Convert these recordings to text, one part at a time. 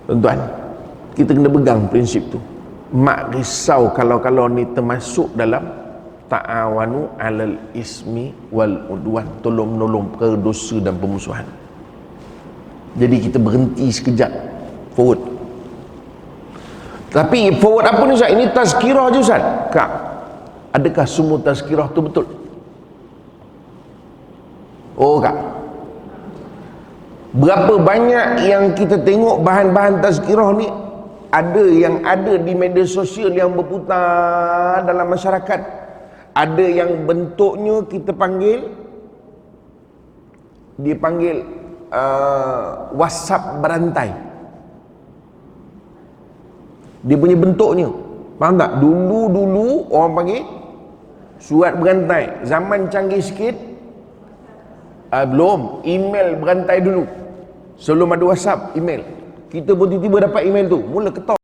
Tuan-tuan, kita kena pegang prinsip tu. Mak risau kalau ni termasuk dalam ta'awanu alal ismi wal udwan, tolong menolong perkara dosa dan permusuhan. Jadi kita berhenti sekejap, forward. Tapi forward apa ni Ustaz? Ini tazkirah je Ustaz. Kak, adakah semua tazkirah tu betul? Oh Kak, berapa banyak yang kita tengok bahan-bahan tazkirah ni ada yang ada di media sosial yang berputar dalam masyarakat. Ada yang bentuknya kita panggil, dia panggil WhatsApp berantai. Dia punya bentuknya, faham tak? Dulu orang panggil surat berantai. Zaman canggih sikit, belum, email berantai dulu. Sebelum ada WhatsApp, email. Kita pun tiba-tiba dapat email tu, mula ketok.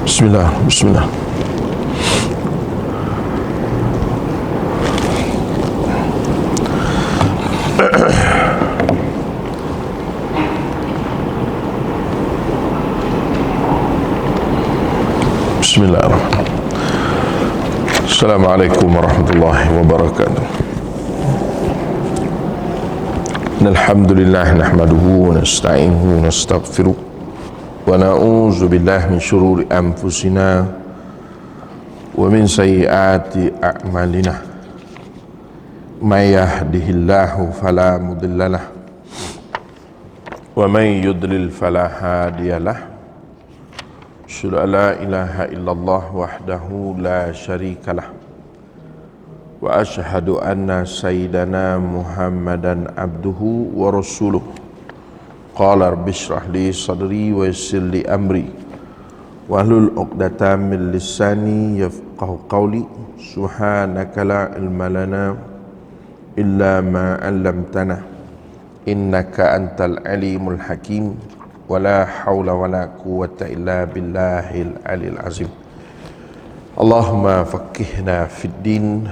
Bismillah, bismillah. Bismillahirrahmanirrahim. Assalamualaikum warahmatullahi wabarakatuh. Alhamdulillah nahmaduhu wa nasta'inuhu wa nastaghfiruh wa na'udzu billahi min syururi anfusina wa min sayyiati a'malina. May yahdihillahu fala mudhillalah wa may yudlil fala hadiyalah. Asyhadu an la ilaha illallah wahdahu la syarikalah wa asyhadu anna sayyidana Muhammadan abduhu wa rasuluh. Qala rabbi shrah li sadri wa yassir li amri wahlul 'uqdatam min lisani yafqahu qawli. Subhanaka la ilma lana illa ma 'allamtana innaka antal alimul hakim. Wala hawla wala quwwata illa billahil alil azim. Allahumma faqihna fid din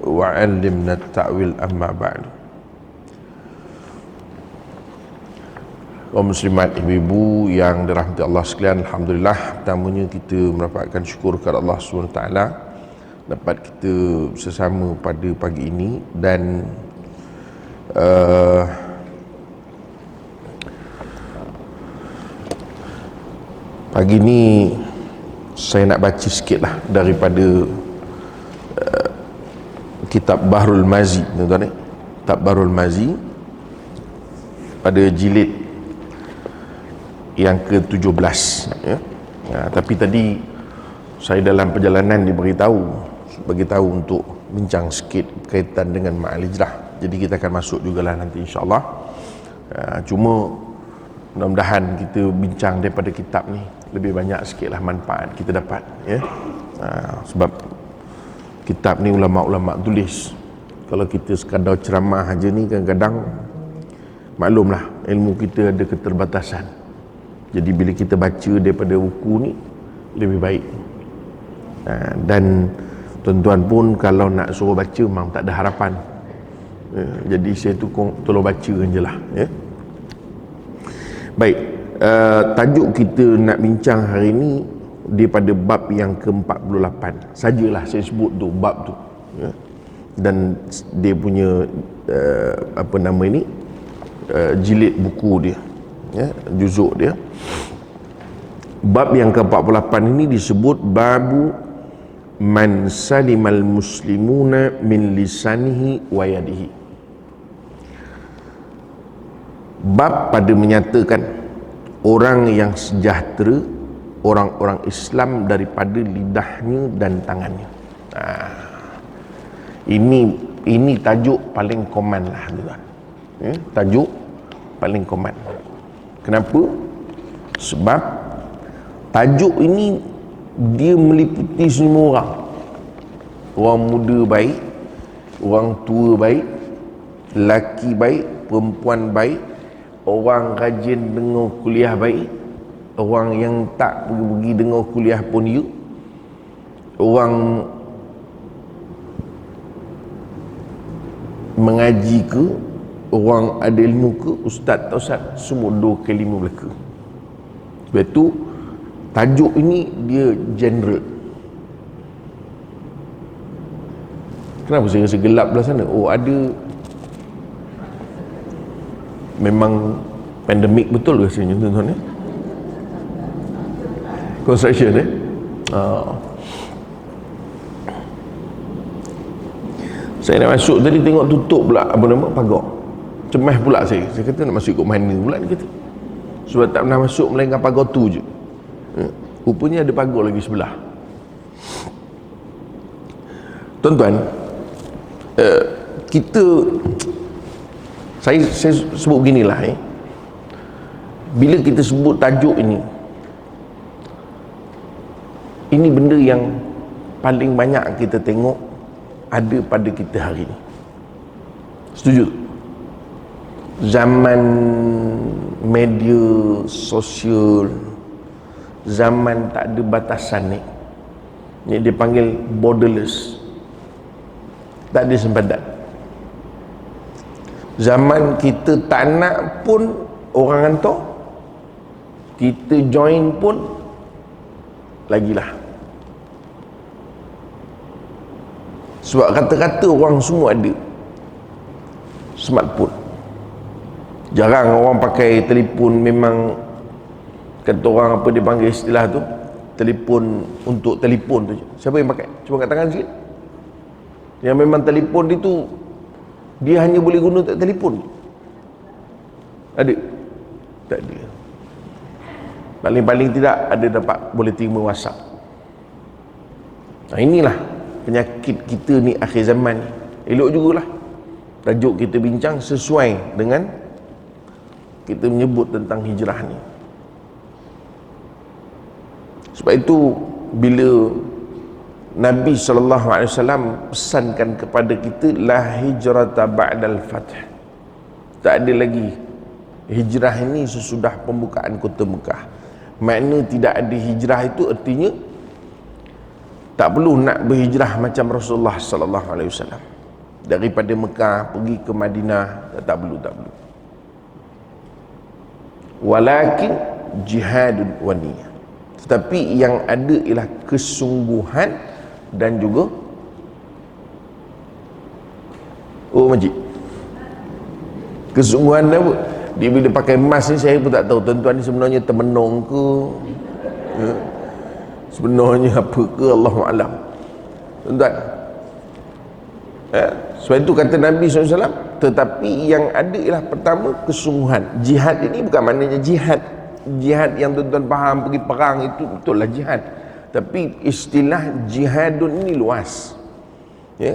wa 'allimna at-ta'wil amma ba'du. Kaum muslimat, ibu-ibu yang dirahmati Allah sekalian, alhamdulillah, pertamanya kita mendapatkan syukur kepada Allah SWT dapat kita bersama pada pagi ini. Dan pagi ni saya nak baca sikit lah daripada kitab Bahrul Mazi, tuan-tuan. Kitab Bahrul Mazi pada jilid yang ke-17 ya. Tapi tadi saya dalam perjalanan beritahu untuk bincang sikit berkaitan dengan Ma'al Hijrah. Jadi kita akan masuk jugalah nanti insya-Allah. Cuma mudah-mudahan kita bincang daripada kitab ni lebih banyak sikitlah manfaat kita dapat ya. Sebab kitab ni ulama-ulama tulis. Kalau kita sekadar ceramah aja ni kadang-kadang maklumlah ilmu kita ada keterbatasan. Jadi bila kita baca daripada buku ni lebih baik. Dan tuan-tuan pun kalau nak suruh baca memang tak ada harapan. Jadi saya tolong baca je lah ya. Baik, tajuk kita nak bincang hari ni daripada bab yang ke-48 sajalah saya sebut tu, bab tu ya. Dan dia punya jilid buku dia ya, juzuk dia. Bab yang ke-48 ini disebut babu man salimal muslimuna min lisanihi wa yadihi. Bab pada menyatakan orang yang sejahtera, orang-orang Islam daripada lidahnya dan tangannya. Ini tajuk paling common lah tuan. Ya, tajuk paling common. Kenapa? Sebab tajuk ini dia meliputi semua orang. Orang muda baik, orang tua baik, laki baik, perempuan baik, orang rajin dengar kuliah baik, orang yang tak pergi dengar kuliah pun you, orang mengaji ke, orang ada ilmu ke, ustaz tak ustaz, semua 2 ke 5 belaka. Sebab tu tajuk ini dia general. Kenapa saya rasa gelap belah sana? Oh, ada memang pandemik betul rasanya tuan-tuan ya. Construction Saya nak masuk tadi tengok tutup pula apa nama pagar. Cemas pula saya kata nak masuk ikut mana pula ni kata. Sebab tak pernah masuk melainkan pagar tu je. Rupanya ada pagar lagi sebelah. Tuan-tuan, kita saya sebut beginilah bila kita sebut tajuk ini benda yang paling banyak kita tengok ada pada kita hari ini. Setuju? Zaman media sosial, zaman tak ada batasan ni dia panggil borderless, tak ada sempadan. Zaman kita tak nak pun orang hantar, kita join pun lagilah. Sebab kata-kata orang semua ada smartphone. Jarang orang pakai telefon, memang kata orang apa dia panggil istilah tu, telefon untuk telefon tu je. Siapa yang pakai? Cuba kat tangan sikit. Yang memang telefon dia tu dia hanya boleh guna untuk telefon. Ada? Tak ada. Paling-paling tidak ada dapat boleh terima WhatsApp. Nah, inilah penyakit kita ni akhir zaman ni. Elok jugalah tajuk kita bincang sesuai dengan kita menyebut tentang hijrah ni. Sebab itu bila Nabi SAW pesankan kepada kita la hijrata ba'dal fath, tak ada lagi hijrah ini sesudah pembukaan kota Mekah. Makna tidak ada hijrah itu artinya tak perlu nak berhijrah macam Rasulullah SAW daripada Mekah pergi ke Madinah. Tak perlu. Walakin jihadun wa niyah, tetapi yang ada ialah kesungguhan dan juga majid. Kesungguhan apa? Dia bila pakai mask ni saya pun tak tahu tuan-tuan ni sebenarnya termenung ke sebenarnya apa ke, Allahu'alam. Tuan-tuan, sebab itu kata Nabi SAW, tetapi yang ada ialah pertama kesungguhan. Jihad ini bukan maknanya jihad yang tuan-tuan faham pergi perang itu betul lah jihad, tapi istilah jihadun ini luas ya.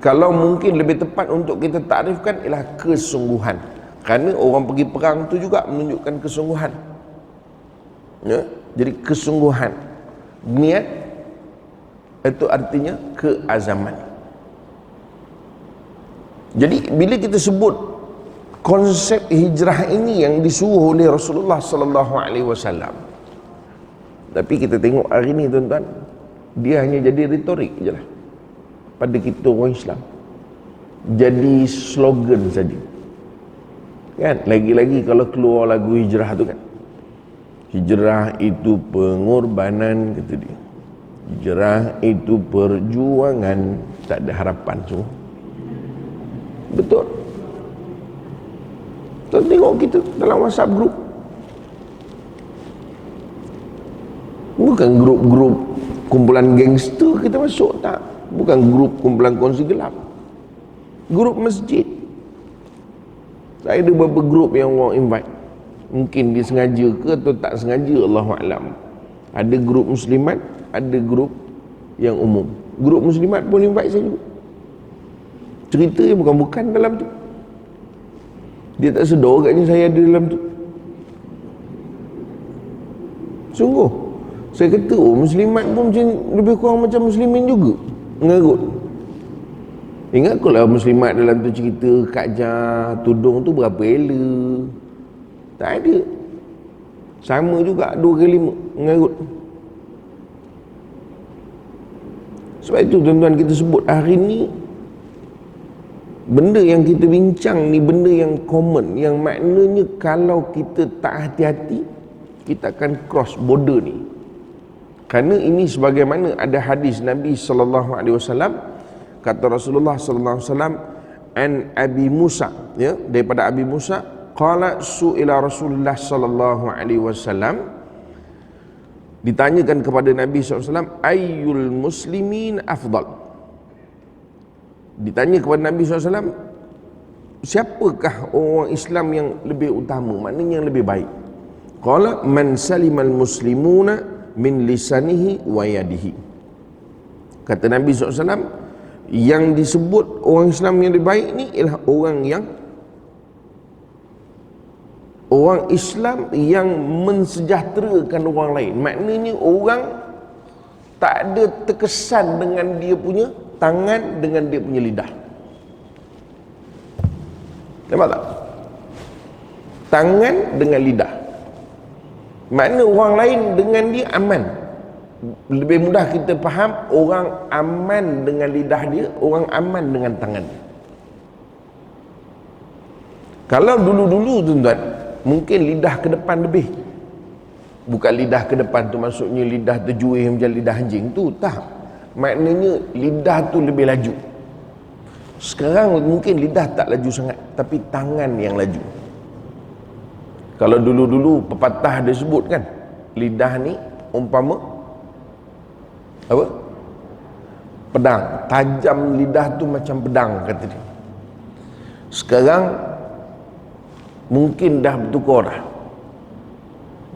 Kalau mungkin lebih tepat untuk kita takrifkan ialah kesungguhan, kerana orang pergi perang itu juga menunjukkan kesungguhan ya. Jadi kesungguhan, niat itu artinya keazaman. Jadi bila kita sebut konsep hijrah ini yang disuruh oleh Rasulullah SAW, tapi kita tengok hari ini tuan-tuan, dia hanya jadi retorik je lah pada kita orang Islam, jadi slogan saja kan. Lagi-lagi kalau keluar lagu hijrah tu kan, hijrah itu pengorbanan kata dia, hijrah itu perjuangan, tak ada harapan semua. Betul. Tuan tengok kita dalam WhatsApp group, bukan grup-grup kumpulan gangster kita masuk, tak. Bukan grup kumpulan kongsi gelap, grup masjid. Saya ada beberapa grup yang orang invite, mungkin dia sengaja ke atau tak sengaja, Allahu'alam. Ada grup muslimat, ada grup yang umum. Grup muslimat pun invite saya juga. Cerita yang bukan-bukan dalam tu, dia tak sedar agaknya saya ada dalam tu. Sungguh saya kata, oh muslimat pun macam, lebih kurang macam muslimin juga mengarut. Ingat kalau muslimat dalam tu cerita Kak Jah tudung tu berapa ela. Tak ada. Sama juga 2 kali 5 mengarut. Sebab itu tuan-tuan, kita sebut hari ni benda yang kita bincang ni benda yang common, yang maknanya kalau kita tak hati-hati kita akan cross border ni. Kerana ini sebagaimana ada hadis Nabi sallallahu alaihi wasallam, kata Rasulullah sallallahu alaihi wasallam, an Abi Musa, ya, daripada Abi Musa, qala su'ila Rasulullah sallallahu alaihi wasallam, ditanyakan kepada Nabi SAW, ayyul muslimin afdal. Ditanya kepada Nabi SAW, siapakah orang Islam yang lebih utama, maknanya yang lebih baik? Qala man salimal muslimuna min lisanihi wa yadihi. Kata Nabi SAW, yang disebut orang Islam yang lebih baik ni ialah orang Islam yang mensejahterakan orang lain. Maknanya orang tak ada terkesan dengan dia punya tangan, dengan dia punya lidah. Nampak tak? Tangan dengan lidah. Makna orang lain dengan dia aman. Lebih mudah kita faham, orang aman dengan lidah dia, orang aman dengan tangan dia. Kalau dulu-dulu tuan-tuan, mungkin lidah ke depan lebih. Bukan lidah ke depan tu maksudnya lidah terjuih macam lidah anjing tu, tak. Maknanya lidah tu lebih laju. Sekarang mungkin lidah tak laju sangat, tapi tangan yang laju. Kalau dulu-dulu pepatah dia sebut kan, lidah ni umpama apa? Pedang. Tajam lidah tu macam pedang, kata dia. Sekarang mungkin dah bertukar dah.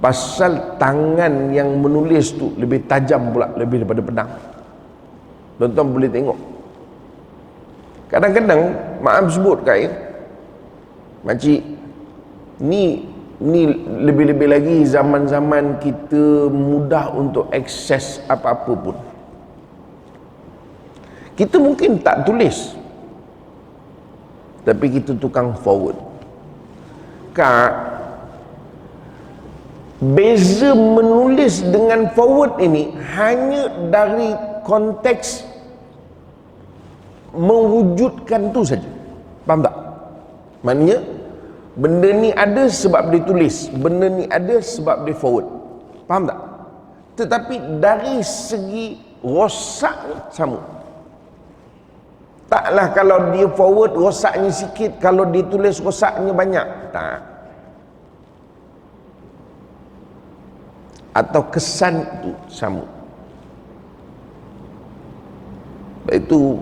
Pasal tangan yang menulis tu lebih tajam pula, lebih daripada pedang. Tuan-tuan boleh tengok. Kadang-kadang maaf sebut kain, makcik, ni lebih-lebih lagi zaman-zaman kita mudah untuk akses apa-apa pun. Kita mungkin tak tulis, tapi kita tukang forward. Kak, beza menulis dengan forward ini hanya dari konteks mewujudkan tu saja. Faham tak? Maknanya benda ni ada sebab dia tulis, benda ni ada sebab dia forward. Faham tak? Tetapi dari segi rosaknya sama. Taklah kalau dia forward rosaknya sikit, kalau dia tulis rosaknya banyak. Tak. Atau kesan itu sama. Itu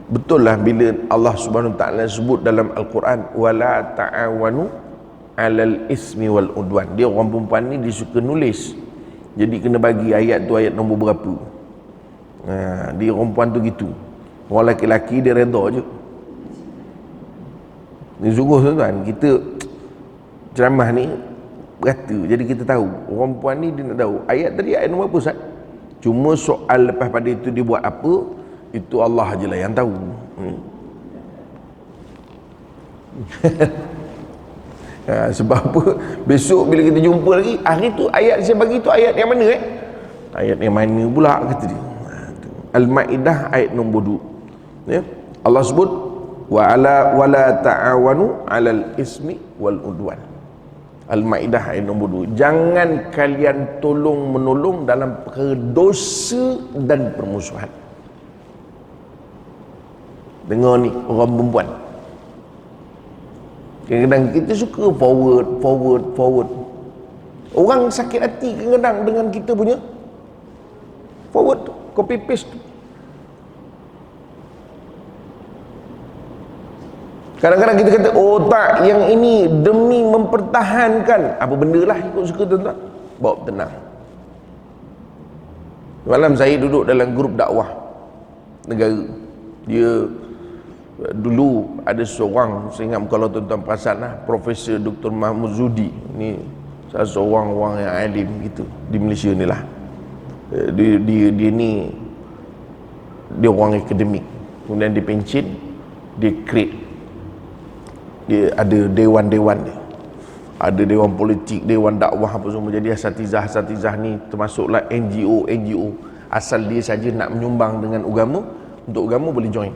betul lah bila Allah Subhanahu Wa Taala sebut dalam Al-Quran, wala ta'awanu 'alal ismi wal udwan. Dia orang perempuan ni dia suka nulis. Jadi kena bagi ayat tu ayat nombor berapa. Dia orang perempuan tu gitu. Orang lelaki dia redha je. Ni sungguh tuan-tuan, kita ceramah ni berkata, jadi kita tahu orang perempuan ni dia nak tahu ayat tadi ayat nombor apa Ustaz. Cuma soal lepas pada itu dia buat apa, itu Allah je lah yang tahu. Sebab apa? Besok bila kita jumpa lagi, hari tu ayat saya bagi tu ayat yang mana Ayat yang mana pula, kata dia. Al-Maidah ayat nombor 2. Ya? Allah sebut wala ta'awanu 'alal ismi wal udwan. Al-Maidah ayat nombor 2. Jangan kalian tolong menolong dalam perkara dosa dan permusuhan. Dengar ni orang perempuan. Kadang-kadang kita suka forward. Orang sakit hati kadang-kadang dengan kita punya forward, copy paste tu. Kadang-kadang kita kata, oh tak, yang ini demi mempertahankan apa benda lah, ikut suka tuan-tuan, bawa tenang. Malam saya duduk dalam grup dakwah negara. Dia dulu ada seorang, saya ingat kalau tuan-tuan perasan lah, Profesor Dr. Mahmud Zudi. Ni salah seorang orang yang alim gitu di Malaysia ni lah. Dia ni dia orang akademik, kemudian dia pencin. dia create, dia ada dewan-dewan dia, ada dewan politik, dewan dakwah apa semua. Jadi asatizah ni termasuklah NGO asal dia saja nak menyumbang dengan agama, untuk agama boleh join.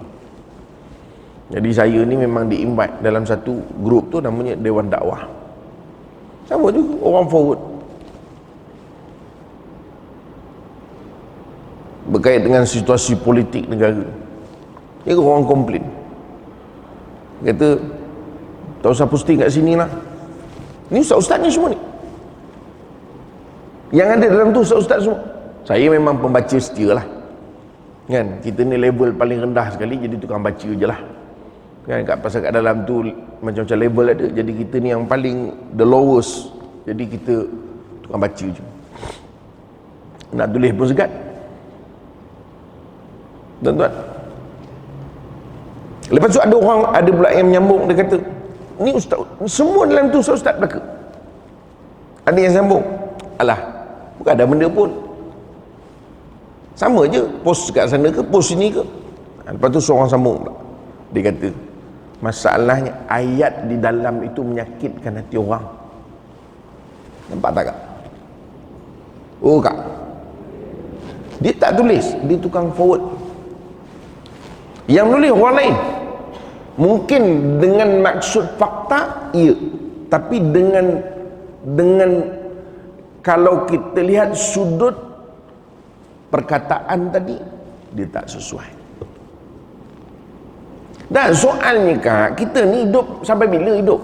Jadi saya ni memang di-invite dalam satu grup tu namanya Dewan Dakwah. Sama juga orang forward berkait dengan situasi politik negara. Ni orang komplain, kata tak usah posting kat sini lah. Ni ustaz-ustaz ni semua ni, yang ada dalam tu ustaz-ustaz semua. Saya memang pembaca setia lah kan, kita ni level paling rendah sekali, jadi tukang baca je lah kan. Pasal kat dalam tu macam-macam level ada, jadi kita ni yang paling the lowest, jadi kita tukang baca je. Nak tulis pun segat, tuan-tuan. Lepas tu ada orang, ada pula yang menyambung, dia kata ni ustaz, semua dalam tu ustaz belaka. Ada yang sambung, alah bukan ada benda pun, sama je post kat sana ke post sini ke. Lepas tu seorang sambung pula, dia kata masalahnya ayat di dalam itu menyakitkan hati orang. Nampak tak kak? Oh kak, dia tak tulis, dia tukang forward. Yang nulis orang lain, mungkin dengan maksud fakta, iya, tapi dengan kalau kita lihat sudut perkataan tadi, dia tak sesuai. Dan soalnya kak, kita ni hidup sampai bila hidup?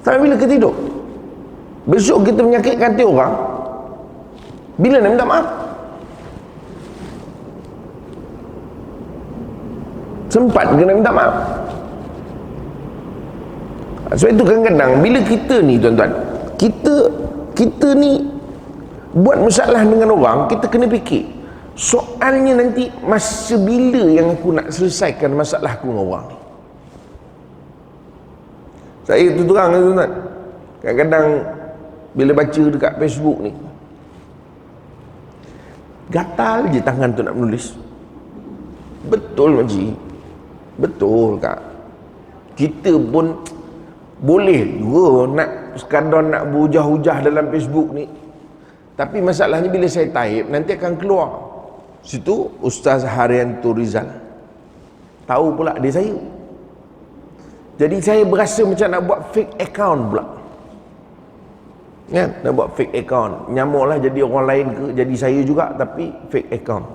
Sampai bila kita hidup? Besok kita menyakitkan hati orang, bila nak minta maaf? Sempat kena minta maaf? Sebab itu kadang-kadang bila kita ni tuan-tuan, kita ni buat masalah dengan orang, kita kena fikir soalnya nanti masa bila yang aku nak selesaikan masalah aku dengan orang ni. Saya tu terang tuan-tuan, kadang-kadang bila baca dekat Facebook ni, gatal je tangan tu nak menulis. Betul makcik, betul kak, kita pun boleh juga nak sekadar nak berhujah-hujah dalam Facebook ni, tapi masalahnya bila saya type nanti akan keluar situ Ustaz Haryanto Rizal, tahu pula dia saya. Jadi saya berasa macam nak buat fake account pula kan, nak buat fake account, nyamuklah jadi orang lain ke, jadi saya juga tapi fake account.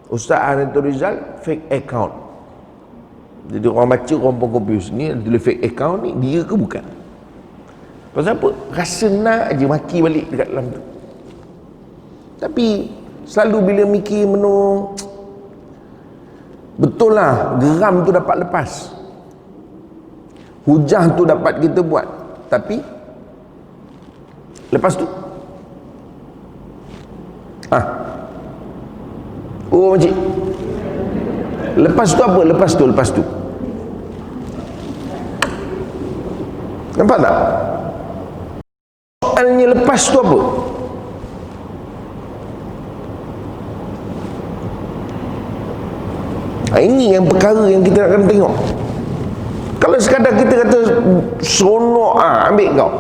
Ustaz Haryanto Rizal fake account. Jadi orang baca, orang pun confuse, ni dia fake account ni dia ke bukan? Pasal apa? Rasa nak je maki balik dekat dalam tu. Tapi selalu bila mikir menung, betul lah geram tu dapat lepas, hujah tu dapat kita buat, tapi lepas tu oh makcik, lepas tu apa? Lepas tu nampak tak? Soalnya lepas tu apa? Ini yang perkara yang kita nak kena tengok. Kalau sekadar kita kata seronok, ambil kau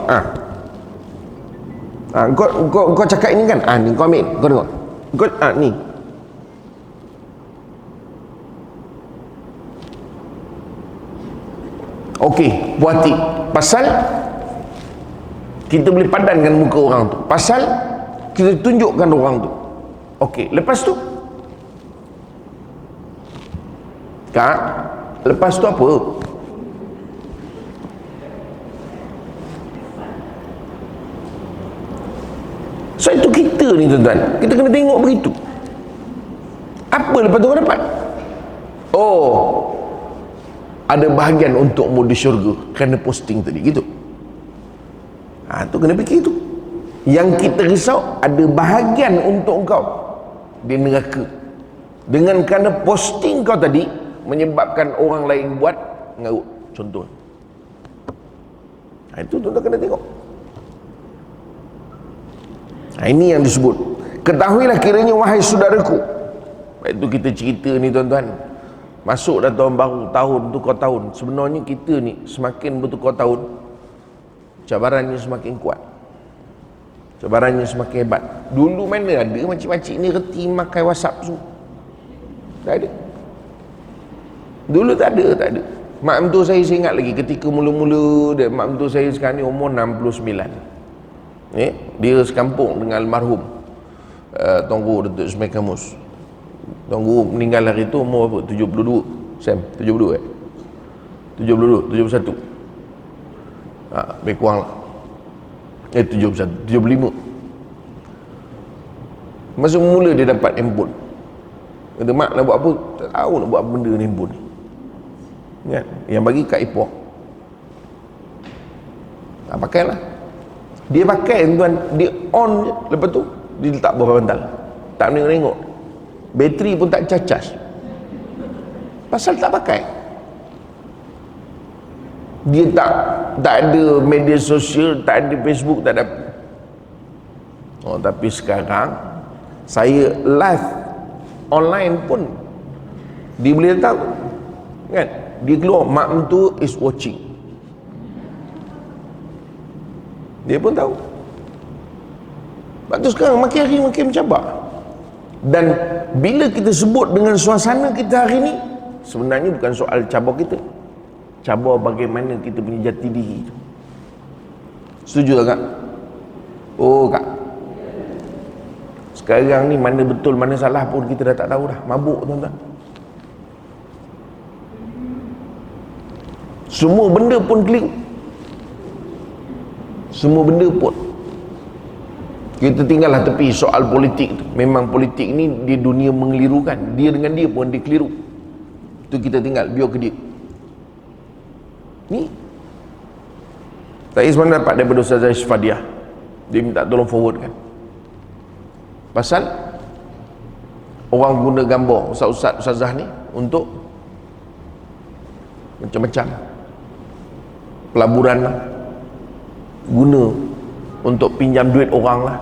kau cakap ini kan, ni kau ambil, kau tengok, kau ni. Okey, puas hati pasal kita boleh padankan muka orang tu, pasal kita tunjukkan orang tu. Okey, lepas tu kak, lepas tu apa? So itu kita ni tuan-tuan, kita kena tengok begitu. Apa lepas tu kau dapat? Oh, ada bahagian untukmu di syurga kerana posting tadi, gitu. Tu kena fikir tu. Yang kita risau, ada bahagian untuk kau di neraka dengan kerana posting kau tadi menyebabkan orang lain buat ngarut, contoh. Itu tuan-tuan kena tengok. Ini yang disebut, ketahuilah kiranya wahai saudaraku, Itu kita cerita ni tuan-tuan, masuk dah tahun baru, tahun tukar tahun. Sebenarnya kita ni semakin bertukar tahun, cabarannya semakin kuat, cabarannya semakin hebat. Dulu mana ada makcik-makcik ni reti makai WhatsApp tu? Tak ada. Dulu tak ada. Mak mentua saya ingat lagi ketika mula-mula mak mentua saya sekarang ni umur 69. Dia sekampung dengan almarhum Tuan Guru Datuk Ismail Kamus. Tuan Guru meninggal hari tu umur berapa? 72. Sam, 72 72, 71. Lebih kurang lah. 71, 75. Masa mula dia dapat handphone. Kata, mak nak buat apa? Tak tahu nak buat apa benda ni handphone ni. Kan? Yang bagi kat Ipoh. Pakailah. Dia pakai tuan, dia on je. Lepas tu dia letak bawah bantal. Tak menengok-nengok. Bateri pun tak cacas. Pasal tak pakai. Dia tak ada media sosial, tak ada Facebook, tak ada. Tapi sekarang saya live online pun dia boleh tahu. Kan? Dia keluar, mak mentua is watching. Dia pun tahu. Sebab tu sekarang makin hari makin mencabar. Dan bila kita sebut dengan suasana kita hari ni, sebenarnya bukan soal cabar kita, cabar bagaimana kita punya jati diri. Setuju tak kak? Oh kak, sekarang ni mana betul mana salah pun kita dah tak tahu dah. Mabuk tuan-tuan. Semua benda pun keliru. Semua benda pun. Kita tinggallah tepi soal politik tu. Memang politik ni di dunia mengelirukan. Dia dengan dia pun dia keliru. Tu kita tinggal, biar ke dia. Ni saya sebenarnya dapat daripada Ustazah Isfadiah. Dia minta tolong forward kan. Pasal orang guna gambar Ustazah ni untuk macam-macam pelaburan lah, guna untuk pinjam duit orang lah.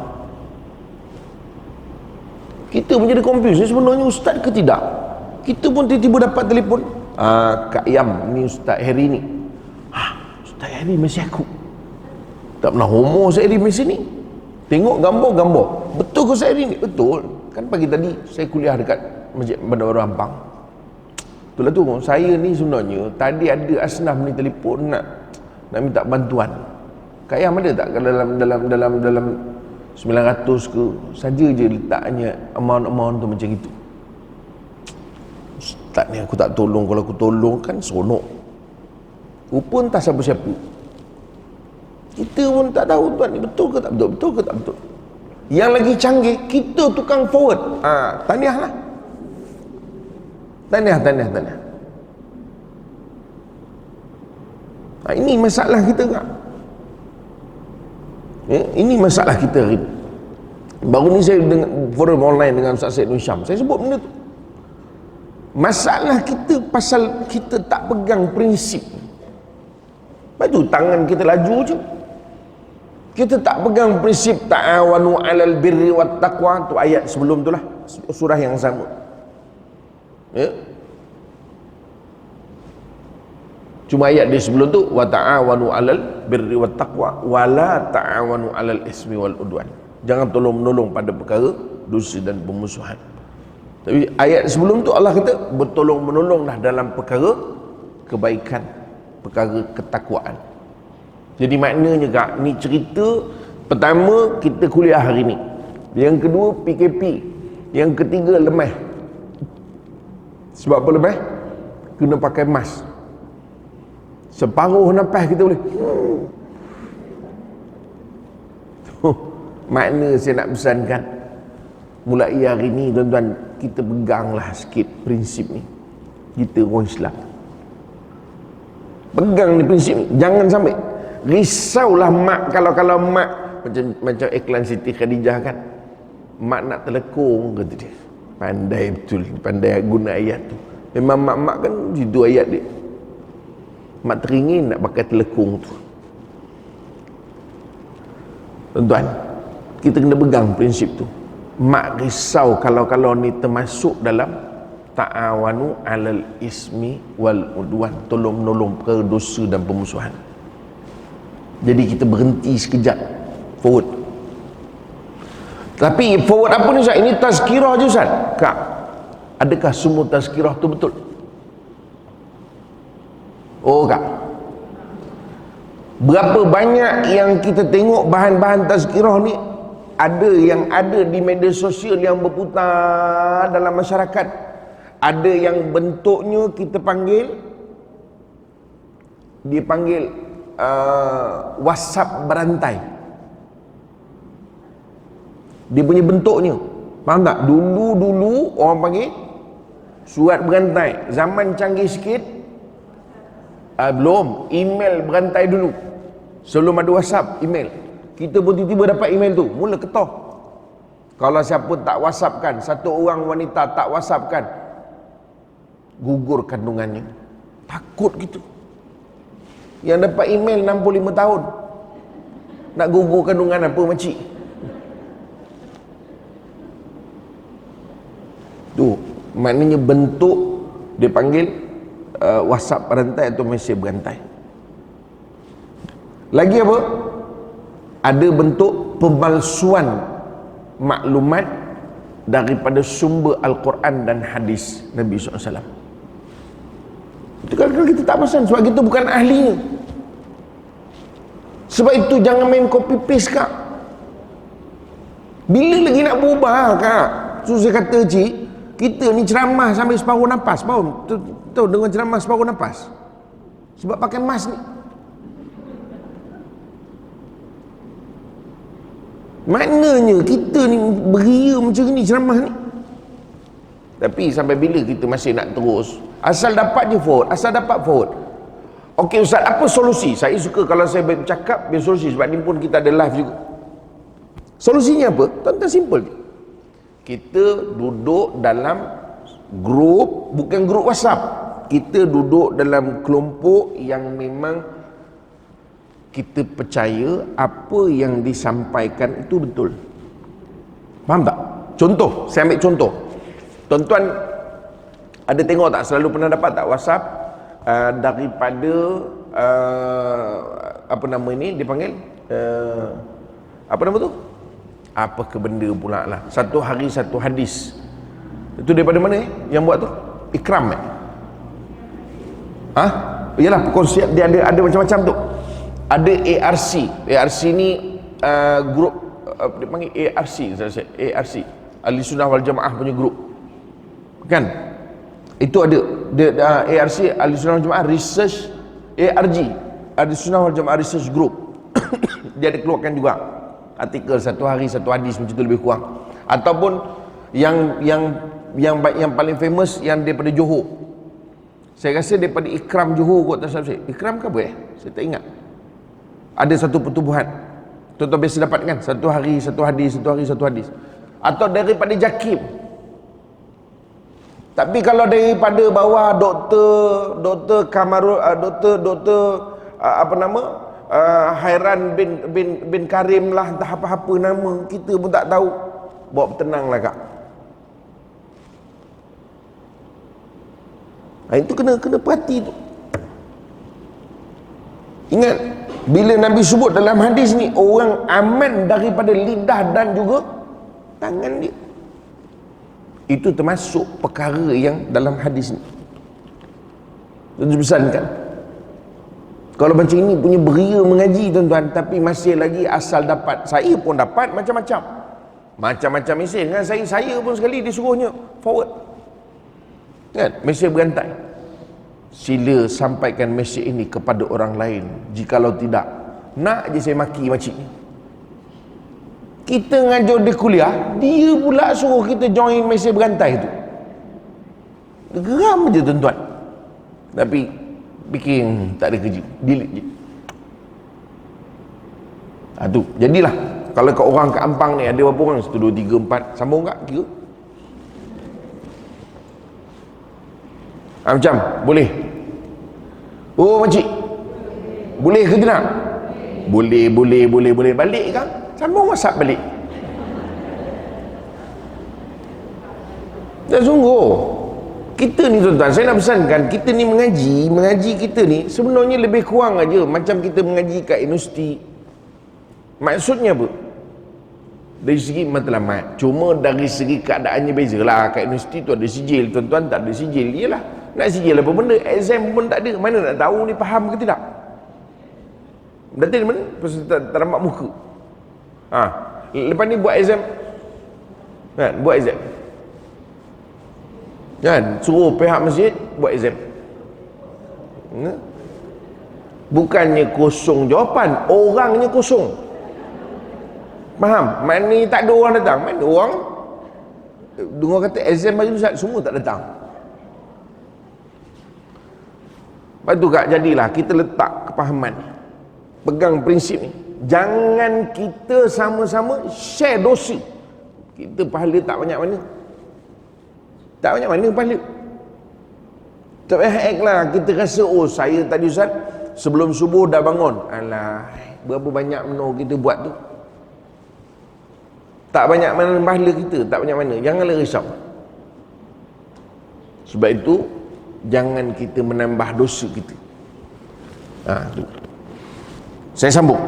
Kita pun jadi confused, sebenarnya ustaz ke tidak? Kita pun tiba-tiba dapat telefon, Kak Yam ni Ustaz Harry ni. Ustaz Harry masih aku tak pernah homo Ustaz Harry masih ni. Tengok gambar betul ke Ustaz Harry ni? Betul kan, pagi tadi saya kuliah dekat Masjid Bandar Baru Ampang. Itulah tu, saya ni sebenarnya tadi ada asnaf ni telefon nak minta bantuan. Kak Yam ada tak dalam 900 ke saja je letaknya amount tu macam itu. Ustaz ni aku tak tolong, kalau aku tolong kan seronok. Rupa entah siapa-siapa. Kita pun tak tahu tuan ni betul ke tak betul, betul ke tak betul. Yang lagi canggih, kita tukang forward. Tahniah lah. Tahniah. Ini masalah kita tak? Ini masalah kita hari ini. Baru ni saya dengan forum online dengan Ustaz Syed Nur Syam, saya sebut benda tu. Masalah kita pasal kita tak pegang prinsip. Lepas tu tangan kita laju je. Kita tak pegang prinsip ta'awanu 'alal birri wat taqwa. Tu ayat sebelum tu lah, surah yang sama. Cuma ayat di sebelum tu, wa ta'awanu 'alal birri wat taqwa wa la ta'awanu 'alal ismi wal udwan. Jangan tolong-menolong pada perkara dosa dan pemusuhan. Tapi ayat sebelum tu Allah kata bertolong-menolonglah dalam perkara kebaikan, perkara ketakwaan. Jadi maknanya kak, ni cerita pertama kita kuliah hari ni. Yang kedua PKP. Yang ketiga lemah. Sebab apa lemah? Kena pakai mask. Separuh nafas kita boleh. Makna saya nak pesankan, mulai hari ni tuan-tuan, kita peganglah sikit prinsip ni. Kita orang Islam pegang ni prinsip ni. Jangan sampai risaulah mak, kalau mak macam iklan Siti Khadijah kan, mak nak telekung kata dia. Pandai betul, pandai guna ayat tu. Memang mak-mak kan situ ayat dia. Mak teringin nak pakai telekung tu. Tuan-tuan, kita kena pegang prinsip tu. mak risau kalau ni termasuk dalam ta'awanu alal ismi wal udwan, tolong menolong perkara dosa dan pemusuhan. Jadi kita berhenti sekejap, forward. Tapi forward apa ni Ustaz? Ini tazkirah je Ustaz? Kak, adakah semua tazkirah tu betul? Oh Kak, berapa banyak yang kita tengok bahan-bahan tazkirah ni, ada yang ada di media sosial yang berputar dalam masyarakat, ada yang bentuknya kita panggil, dia panggil WhatsApp berantai. Dia punya bentuknya, faham tak? Dulu orang panggil surat berantai. Zaman canggih sikit, belum, email berantai dulu. Sebelum ada WhatsApp, email. Kita pun tiba-tiba dapat email tu, mula ketoh. Kalau siapa tak WhatsAppkan, satu orang wanita tak WhatsAppkan, gugur kandungannya. Takut gitu. Yang dapat email 65 tahun, nak gugur kandungan apa makcik? Tu maknanya bentuk dia panggil WhatsApp berantai atau mesej berantai. Lagi apa? Ada bentuk pemalsuan maklumat daripada sumber Al-Quran dan hadis Nabi SAW. Itu kadang-kadang kita tak perasan sebab kita bukan ahlinya. Sebab itu jangan main copy paste Kak. Bila lagi nak berubah Kak? So saya kata cik, kita ni ceramah sambil separuh nafas, faham? Tahu dengan ceramah separuh nafas. Sebab pakai mask ni. Maknanya kita ni beria macam ni ceramah ni. Tapi sampai bila kita masih nak terus? Asal dapat je forward, asal dapat forward. Okey Ustaz, apa solusi? Saya suka kalau saya bercakap biar solusi, sebab ni pun kita ada live juga. Solusinya apa? Tuan-tuan simple je. Kita duduk dalam grup, bukan grup WhatsApp. Kita duduk dalam kelompok yang memang kita percaya apa yang disampaikan itu betul. Faham tak? Contoh, saya ambil contoh. Tuan-tuan ada tengok tak, selalu pernah dapat tak WhatsApp daripada apa nama ini dipanggil apa nama tu? Apa ke benda pula lah. Satu hari satu hadis. Itu daripada mana yang buat tu? Ikram Yalah, perkongsian dia ada macam-macam tu. Ada ARC. ARC ni grup dia panggil ARC, ARC Ahli Sunnah wal Jamaah punya grup. Kan? Itu ada ARC Ahli Sunnah wal Jamaah Research, ARG Ahli Sunnah wal Jamaah Research Group. Dia ada keluarkan juga artikel satu hari satu hadis macam tu lebih kurang. Ataupun yang paling famous yang daripada Johor. Saya rasa daripada Ikram Johor kot, tak salah saya. Ikram ke apa Saya tak ingat. Ada satu pertubuhan. Tuan-tuan biasa dapat kan? Satu hari satu hadis, satu hari satu hadis. Atau daripada JAKIM. Tapi kalau daripada bawah Doktor Kamarul, Doktor apa nama? Hairan bin Karim lah, entah apa-apa nama, kita pun tak tahu. Bawa tenanglah Kak. Itu kena perhati tu. Ingat, bila Nabi sebut dalam hadis ni, orang aman daripada lidah dan juga tangan dia. Itu termasuk perkara yang dalam hadis ni. Itu pesankan. Kalau macam ini punya beria mengaji tuan-tuan, tapi masih lagi asal dapat. Saya pun dapat macam-macam mesej kan. Saya pun sekali disuruhnya forward kan, mesej berantai. Sila sampaikan mesej ini kepada orang lain. Jikalau tidak, nak je saya maki makcik ni. Kita ngajar dia kuliah, dia pula suruh kita join mesej berantai tu. Geram je tuan-tuan. Tapi bikin tak ada kerja, delete je. Tu jadilah kalau kat orang kat Ampang ni ada berapa orang? 1, 2, 3, 4, sambung tak kira? Macam boleh. Oh makcik, boleh ke tidak? Boleh. Balik kan? Sambung WhatsApp balik. Dan sungguh kita ni tuan-tuan, saya nak pesankan, kita ni mengaji kita ni sebenarnya lebih kurang aja macam kita mengaji kat universiti. Maksudnya apa? Dari segi matlamat. Cuma dari segi keadaannya bezalah. Kat universiti tu ada sijil, tuan-tuan tak ada sijil. Iyalah, nak sijil apa benda? Exam pun tak ada. Mana nak tahu ni faham ke tidak? Berarti di mana? Pasal tak nampak muka. Lepas ni buat exam. Kan, buat exam. Kan, suruh pihak masjid buat exam. Bukannya kosong jawapan, orangnya kosong. Faham? Mana tak ada orang datang. Mana orang dengar kata exam hari Ustaz, semua tak datang. Lepas tu kak, jadilah kita letak kepahaman, pegang prinsip ni. Jangan kita sama-sama share dosa. Kita pahala tak banyak mana. Tak banyak mana pahala. Tak payah act lah. Kita rasa, oh saya tadi Ustaz sebelum subuh dah bangun. Alah, berapa banyak menor kita buat tu. Tak banyak mana pahala kita, tak banyak mana. Janganlah risau. Sebab itu jangan kita menambah dosa kita. Tu. Saya sambung.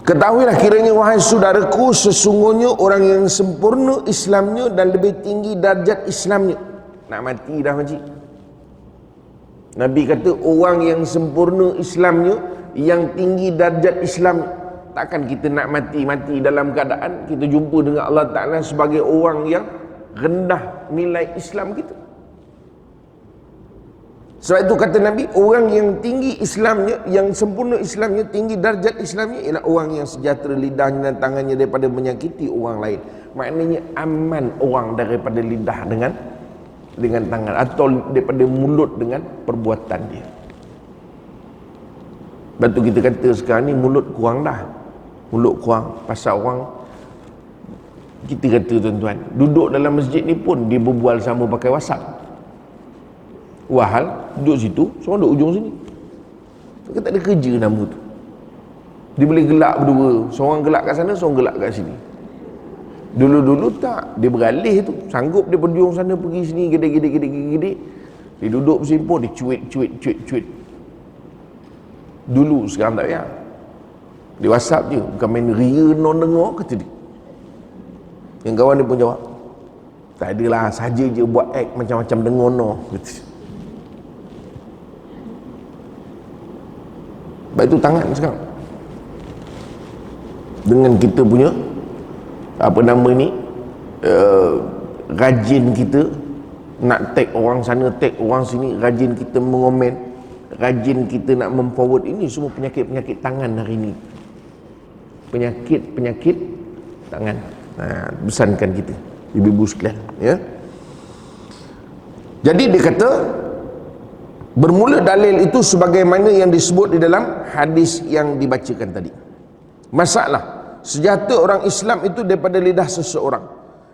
Ketahuilah kiranya wahai saudaraku, sesungguhnya orang yang sempurna Islamnya dan lebih tinggi darjat Islamnya. Nak mati dah makcik. Nabi kata orang yang sempurna Islamnya, yang tinggi darjat Islamnya. Takkan kita nak mati dalam keadaan kita jumpa dengan Allah Ta'ala sebagai orang yang rendah nilai Islam kita. Sebab itu kata Nabi, orang yang tinggi Islamnya, yang sempurna Islamnya, tinggi darjat Islamnya ialah orang yang sejahtera lidahnya dan tangannya daripada menyakiti orang lain. Maknanya aman orang daripada lidah dengan tangan, atau daripada mulut dengan perbuatan dia. Sebab tu kita kata sekarang ni mulut kurang dah. Mulut kurang pasal orang, kita kata tuan-tuan, duduk dalam masjid ni pun dia berbual sama pakai WhatsApp. Wahal duduk situ, seorang duduk ujung sini. Dia tak ada kerja nama tu. Dia boleh gelak berdua, seorang gelak kat sana, seorang gelak kat sini. Dulu-dulu tak, dia beralih tu, sanggup dia berjuang sana pergi sini, gede. Dia duduk bersimpun, dia cuit. Dulu, sekarang tak payah. Di WhatsApp je, bukan main ria non dengar kata dia. Yang kawan dia pun jawab, tak adalah, saja je buat act macam-macam dengar no kata. Sebab itu tangan sekarang dengan kita punya apa nama ni, rajin kita nak tag orang sana, tag orang sini, rajin kita mengomen, rajin kita nak memforward. Ini semua penyakit-penyakit tangan hari ini. Penyakit tangan. Pesankan kita, ibu-ibu sekalian, ya. Jadi dia kata, bermula dalil itu sebagaimana yang disebut di dalam hadis yang dibacakan tadi. Masalah sejahtera orang Islam itu daripada lidah seseorang,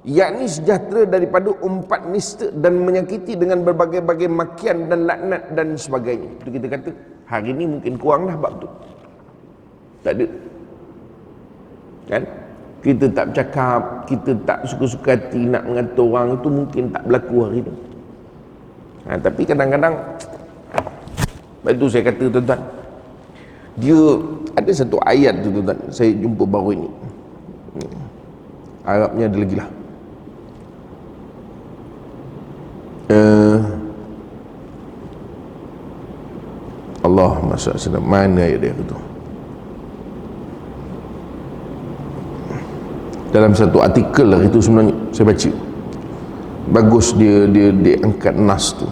yakni sejahtera daripada umpat nista dan menyakiti dengan berbagai-bagai makian dan laknat dan sebagainya. Itu kita kata hari ini mungkin kurang dah bab tu. Tak ada. Kan? Kita tak bercakap, kita tak suka-suka hati nak mengata orang, itu mungkin tak berlaku hari ini. Tapi kadang-kadang, sebab itu saya kata tuan-tuan, dia ada satu ayat tu tuan-tuan, saya jumpa baru ini. Arabnya ada lagi lah. Allahumma salli ala Muhammad. Mana ayat dia tu? Dalam satu artikel lah itu sebenarnya saya baca, bagus dia angkat nas tu.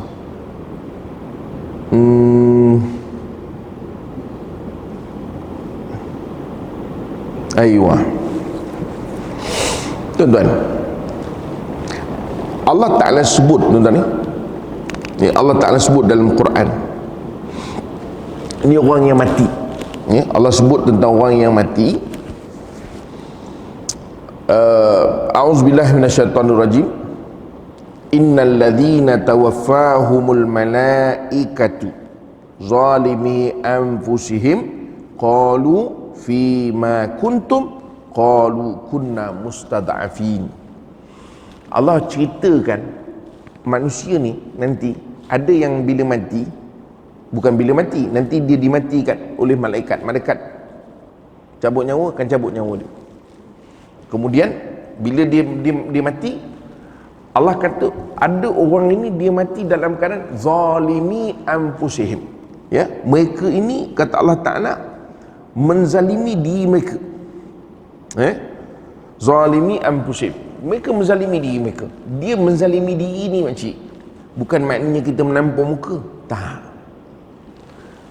Aywa, tuan-tuan, Allah Ta'ala sebut tuan-tuan ni, Allah Ta'ala sebut dalam Quran, ini orang yang mati, ya, Allah sebut tentang orang yang mati. A'udzubillahi minasyaitonir rajim. Innal ladzina tawaffahumul malaikatu zalimi anfusihim qalu fima kuntum qalu kunna mustad'afin. Allah ceritakan manusia ni nanti ada yang bila mati, bukan bila mati, nanti dia dimatikan oleh malaikat. Malaikat cabut nyawa, akan cabut nyawa dia. Kemudian bila dia mati, Allah kata ada orang ini dia mati dalam keadaan zalimi anfusihim. Ya, mereka ini kata Allah Taala menzalimi diri mereka. Zalimi anfusihim. Mereka menzalimi diri mereka. Dia menzalimi diri ni makcik, bukan maknanya kita menampar muka. Tak.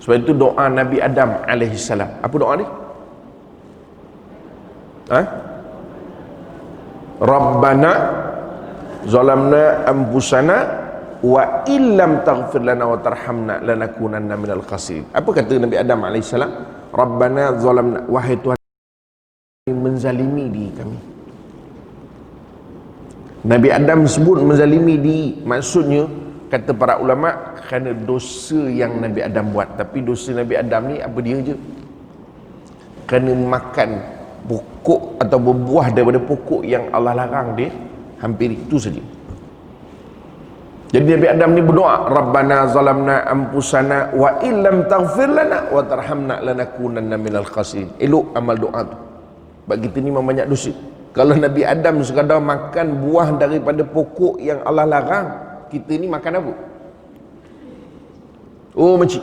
Sebab itu doa Nabi Adam alaihissalam. Apa doa dia? Rabbana zalamna anfusana wa illam taghfir lana wa tarhamna lanakunanna minal khasirin. Apa kata Nabi Adam alaihissalam? Rabbana zalamna, wahai Tuhan, menzalimi diri kami. Nabi Adam sebut menzalimi diri, maksudnya kata para ulama kerana dosa yang Nabi Adam buat. Tapi dosa Nabi Adam ni apa dia je? Kerana makan pokok atau berbuah daripada pokok yang Allah larang dia hampiri, itu saja. Jadi Nabi Adam ni berdoa, Rabbana zalamna anfusana wa illam taghfir lana wa tarhamna lanakunanna minal khasirin. Elok amal doa tu. Sebab kita ni memang banyak dosa. Kalau Nabi Adam sekadar makan buah daripada pokok yang Allah larang, kita ni makan apa? Oh makcik,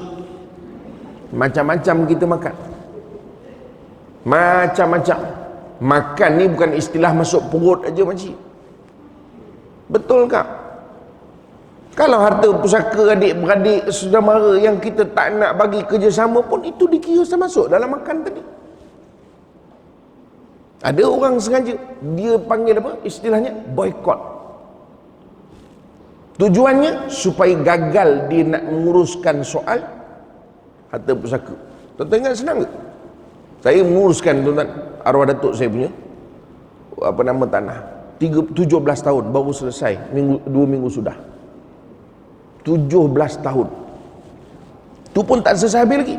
macam-macam kita makan. Macam-macam. Makan ni bukan istilah masuk perut aja makcik. Betul tak? Kalau harta pusaka adik-beradik saudara yang kita tak nak bagi kerjasama pun, itu dikira masuk dalam makan tadi. Ada orang sengaja, dia panggil apa? Istilahnya boykot. Tujuannya supaya gagal dia nak menguruskan soal harta pusaka. Tuan-tuan ingat senang ke? Saya menguruskan tuan-tuan arwah datuk saya punya apa nama tanah 17 tahun baru selesai, 2 minggu sudah. 17 tahun tu pun tak selesai habis lagi.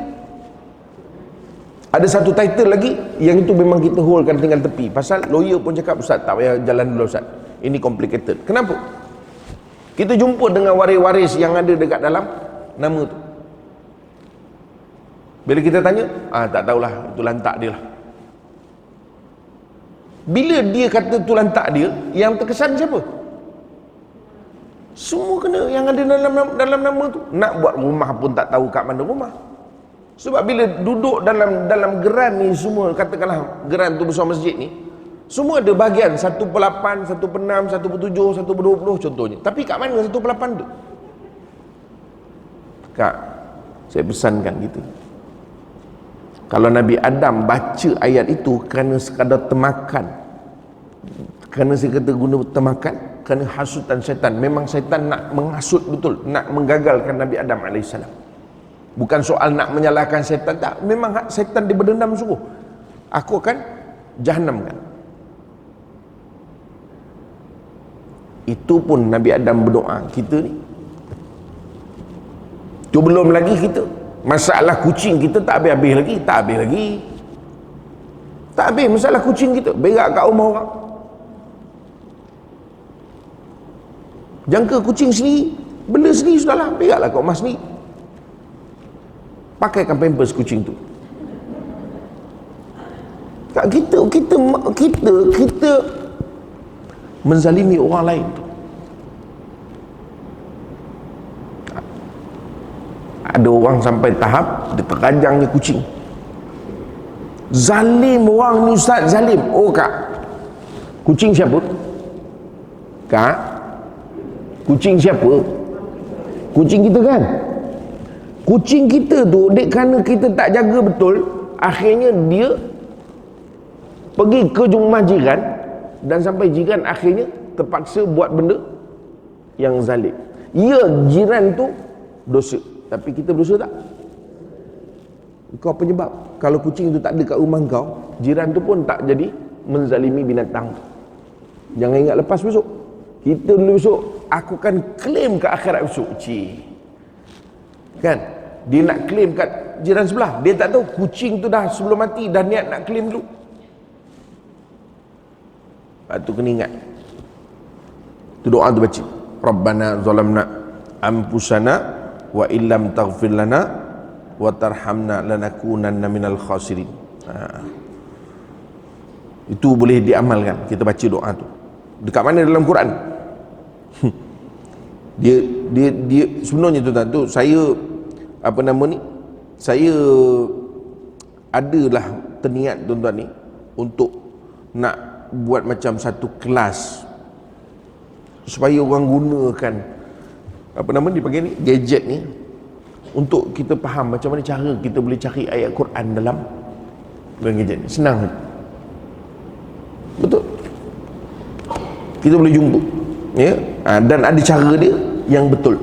Ada satu title lagi yang itu memang kita holdkan tinggal tepi. Pasal lawyer pun cakap, Ustaz tak payah jalan dulu Ustaz, ini complicated. Kenapa? Kita jumpa dengan waris-waris yang ada dekat dalam nama tu. Bila kita tanya, tak tahulah, itu lantak dia lah. Bila dia kata tu lantak dia, yang terkesan siapa? Semua kena yang ada dalam nama tu. Nak buat rumah pun tak tahu kat mana rumah. Sebab bila duduk dalam geran ni semua, katakanlah geran tu besar masjid ni, semua ada bahagian 1/8, 1/6, 1/7, 1/20 contohnya. Tapi kat mana 1/8 tu? Kak, saya pesankan gitu. Kalau Nabi Adam baca ayat itu kerana sekadar temakan, kerana saya kata guna temakan, kerana hasutan syaitan. Memang syaitan nak menghasut betul, nak menggagalkan Nabi Adam alaihissalam. Bukan soal nak menyalahkan syaitan, tak. Memang syaitan dia berdendam sungguh, aku akan jahanamkan. Itu pun Nabi Adam berdoa. Kita ni tu belum lagi kita masalah kucing kita tak habis-habis lagi. Tak habis masalah kucing kita berak kat rumah orang. Jangka kucing sendiri, bela sendiri sudahlah, beraklah kat rumah sendiri. Pakaikan pampers kucing tu. Tak, kita menzalimi orang lain tu. Ada orang sampai tahap dia terkajangnya kucing. Zalim orang ni Ustaz, zalim. Oh kak, kucing siapa? Kak, kucing siapa? Kucing kita kan? Kucing kita tu, dek kerana kita tak jaga betul, akhirnya dia pergi ke rumah jiran, dan sampai jiran akhirnya terpaksa buat benda yang zalim. Ya, jiran tu dosa, tapi kita berdosa tak? Kau penyebab. Kalau kucing tu tak ada kat rumah kau, jiran tu pun tak jadi menzalimi binatang tu. Jangan ingat lepas besok. Kita dulu besok, aku akan claim ke akhirat besok. Kan? Dia nak claim kat jiran sebelah. Dia tak tahu kucing tu dah sebelum mati dah niat nak claim dulu. Lepas tu kena ingat, Tu doa tu baca. Rabbana zalamna anfusana wa illam taghfir lana wa tarhamna lanakunanna minal khasirin. Itu boleh diamalkan, kita baca doa tu. Dekat mana dalam Quran? dia sebenarnya tuan-tuan tu, saya apa nama ni, saya adalah terniat tuan-tuan ni untuk nak buat macam satu kelas supaya orang gunakan apa nama dipanggil ni, gadget ni, untuk kita faham macam mana cara kita boleh cari ayat Quran dalam gadget ni. Senang, betul, kita boleh jumpa, ya. Dan ada cara dia yang betul.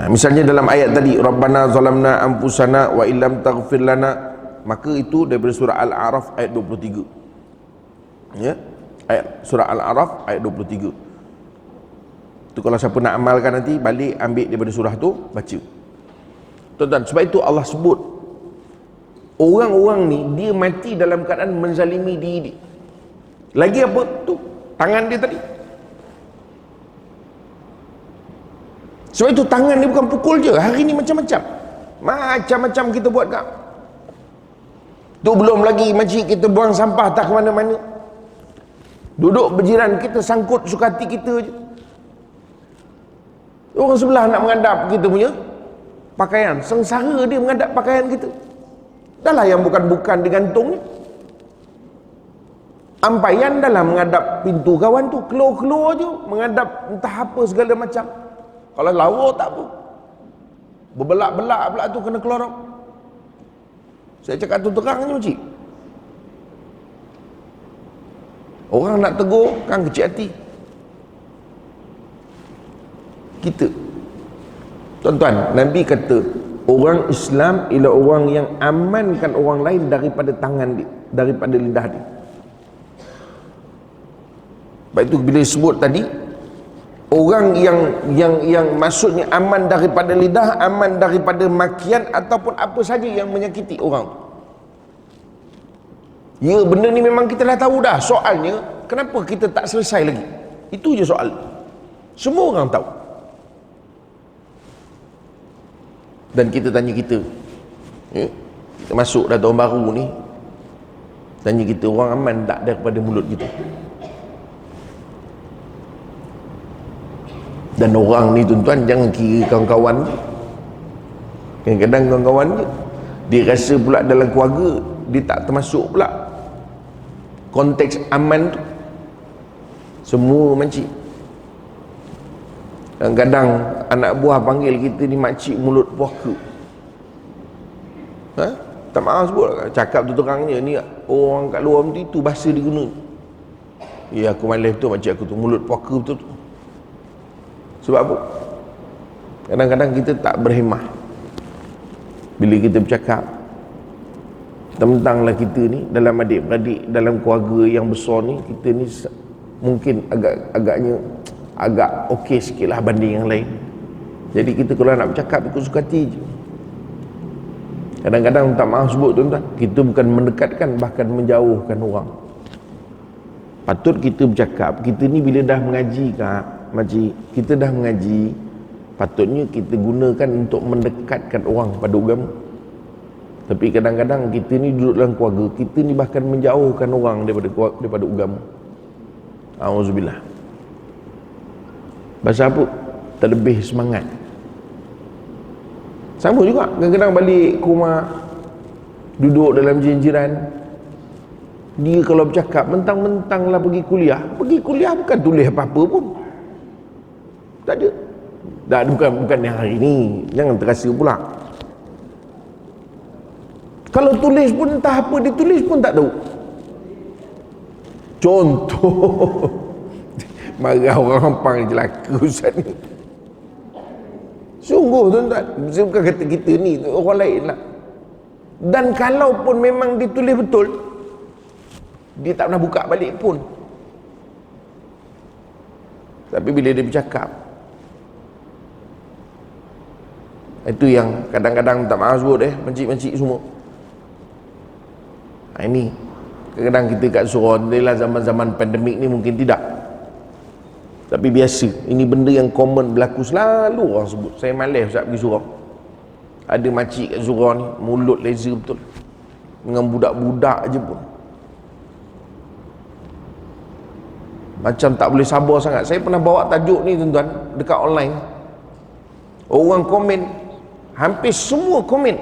Misalnya dalam ayat tadi, Rabbana zalamna anfusana wa illam taghfir lana, maka itu daripada surah Al-A'raf ayat 23, ya, ayat surah Al-A'raf ayat 23 tu. Kalau siapa nak amalkan nanti, balik ambil daripada surah tu, baca, tuan-tuan. Sebab itu Allah sebut orang-orang ni dia mati dalam keadaan menzalimi diri. Lagi apa tu, tangan dia tadi. Sebab itu tangan ni bukan pukul je, hari ni macam-macam kita buat kak. Tu belum lagi makcik kita buang sampah tak ke mana-mana, duduk berjiran kita sangkut suka hati kita je. Orang sebelah nak mengadap kita punya pakaian, sengsara dia mengadap pakaian kita. Dah lah yang bukan-bukan digantung ni, ampaian dalam mengadap pintu kawan tu, keluar-keluar je mengadap entah apa segala macam. Kalau lawa tak apa, berbelak-belak pula tu kena keluar. Saya cakap tu terang je makcik. Orang nak tegur kan kecil hati kita. Tuan-tuan, Nabi kata orang Islam ialah orang yang amankan orang lain daripada tangan dia, daripada lidah dia. Baik itu bila sebut tadi, orang yang maksudnya aman daripada lidah, aman daripada makian ataupun apa saja yang menyakiti orang. Ya, benda ni memang kita dah tahu dah. Soalnya, kenapa kita tak selesai lagi? Itu je soal. Semua orang tahu. Dan kita tanya kita, ya, kita masuk dah tahun baru ni, tanya kita, orang aman tak daripada mulut kita? Dan orang ni tuan-tuan, jangan kira kawan-kawan je. Kadang-kadang kawan-kawan je, dia rasa pula dalam keluarga dia tak termasuk pula konteks aman tu. Semua makcik. Kadang-kadang anak buah panggil kita ni makcik mulut puaka. Tak maaf sebut, cakap tu terangnya, ni orang kat luar tu, itu bahasa dia guna. Ya, aku malas betul makcik aku tu, mulut puaka betul tu. Sebab apa? Kadang-kadang kita tak berhemah bila kita bercakap. Tentanglah kita ni dalam adik-beradik, dalam keluarga yang besar ni, kita ni mungkin agak okey sikit lah banding yang lain. Jadi kita kalau nak bercakap ikut suka hati je. Kadang-kadang tak maaf sebut tuan-tuan, kita bukan mendekatkan, bahkan menjauhkan orang. Patut kita bercakap, kita ni bila dah mengaji kak makcik, kita dah mengaji, patutnya kita gunakan untuk mendekatkan orang pada agama. Tapi kadang-kadang kita ni duduk dalam keluarga, kita ni bahkan menjauhkan orang daripada agama. Auzubillah. Bahasa apa? Terlebih semangat. Sama juga, kadang-kadang balik ke rumah, duduk dalam jiran, dia kalau bercakap mentang-mentang lah pergi kuliah bukan tulis apa-apa pun. Tak ada. Dah, bukan yang hari ni, jangan terasa pula. Kalau tulis pun entah apa ditulis pun tak tahu. Contoh marah orang Hampang celaka Ustaz ni. Sungguh tuan-tuan, bukan kata kita ni, orang lain lah. Dan kalau pun memang ditulis betul, dia tak pernah buka balik pun. Tapi bila dia bercakap, itu yang kadang-kadang tak maaf sebut makcik-makcik semua. Ini kadang-kadang kita kat surau ni lah, zaman-zaman pandemik ni mungkin tidak. Tapi biasa, ini benda yang common berlaku selalu orang sebut. Saya malas Ustaz pergi surau. Ada makcik kat surau ni, mulut laser betul. Dengan budak-budak je pun. Macam tak boleh sabar sangat. Saya pernah bawa tajuk ni tuan-tuan, dekat online. Orang komen, hampir semua komen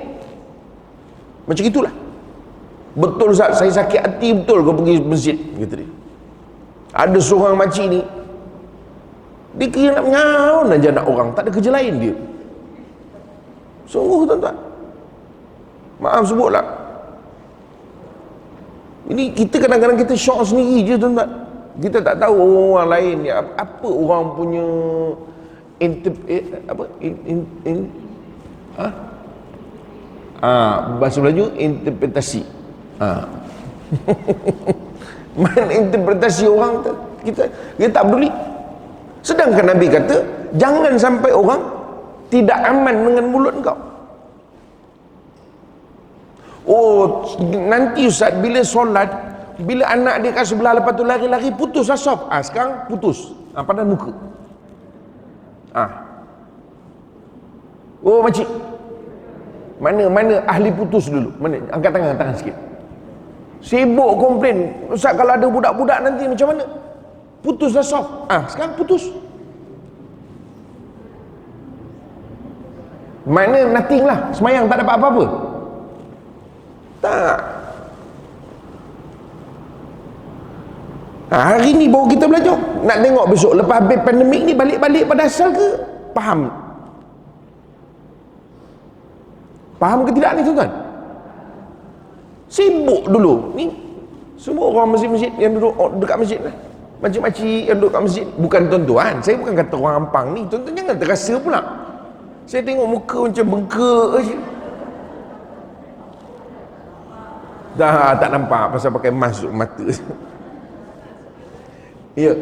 macam itulah. Betul Ustaz, saya sakit hati betul kau pergi masjid, kata dia. Ada seorang makcik ni, dia kira nak mengaun aja nak orang, tak ada kerja lain dia. Sungguh tuan-tuan, maaf sebutlah, ini kita kadang-kadang kita syok sendiri je tuan-tuan. Kita tak tahu orang lain ni apa orang punya bahasa Melayu interpretasi. Mana interpretasi orang kita tak peduli. Sedangkan Nabi kata jangan sampai orang tidak aman dengan mulut kau. Oh, nanti Ustaz bila solat, bila anak dia kat sebelah lepas tu lari-lari putus asap. Sekarang putus. Pada muka. Oh makcik, mana ahli putus dulu? Mana? Angkat tangan sikit. Sibuk komplain, Ustaz kalau ada budak-budak nanti macam mana? Putus dah soft. Sekarang putus. Mana nothing lah, semayang tak dapat apa-apa. Tak. Hari ni baru kita belajar. Nak tengok besok lepas habis pandemik ni balik-balik pada asal ke? Faham? Faham ke tidak ni tuan-tuan? Sibuk dulu ni semua orang masjid-masjid yang duduk dekat masjid lah, makcik-makcik yang duduk kat masjid. Bukan tuan-tuan, saya bukan kata orang Ampang ni, tuan-tuan jangan terasa pula. Saya tengok muka macam bengkak je. Dah tak nampak pasal pakai mask mata. Ya.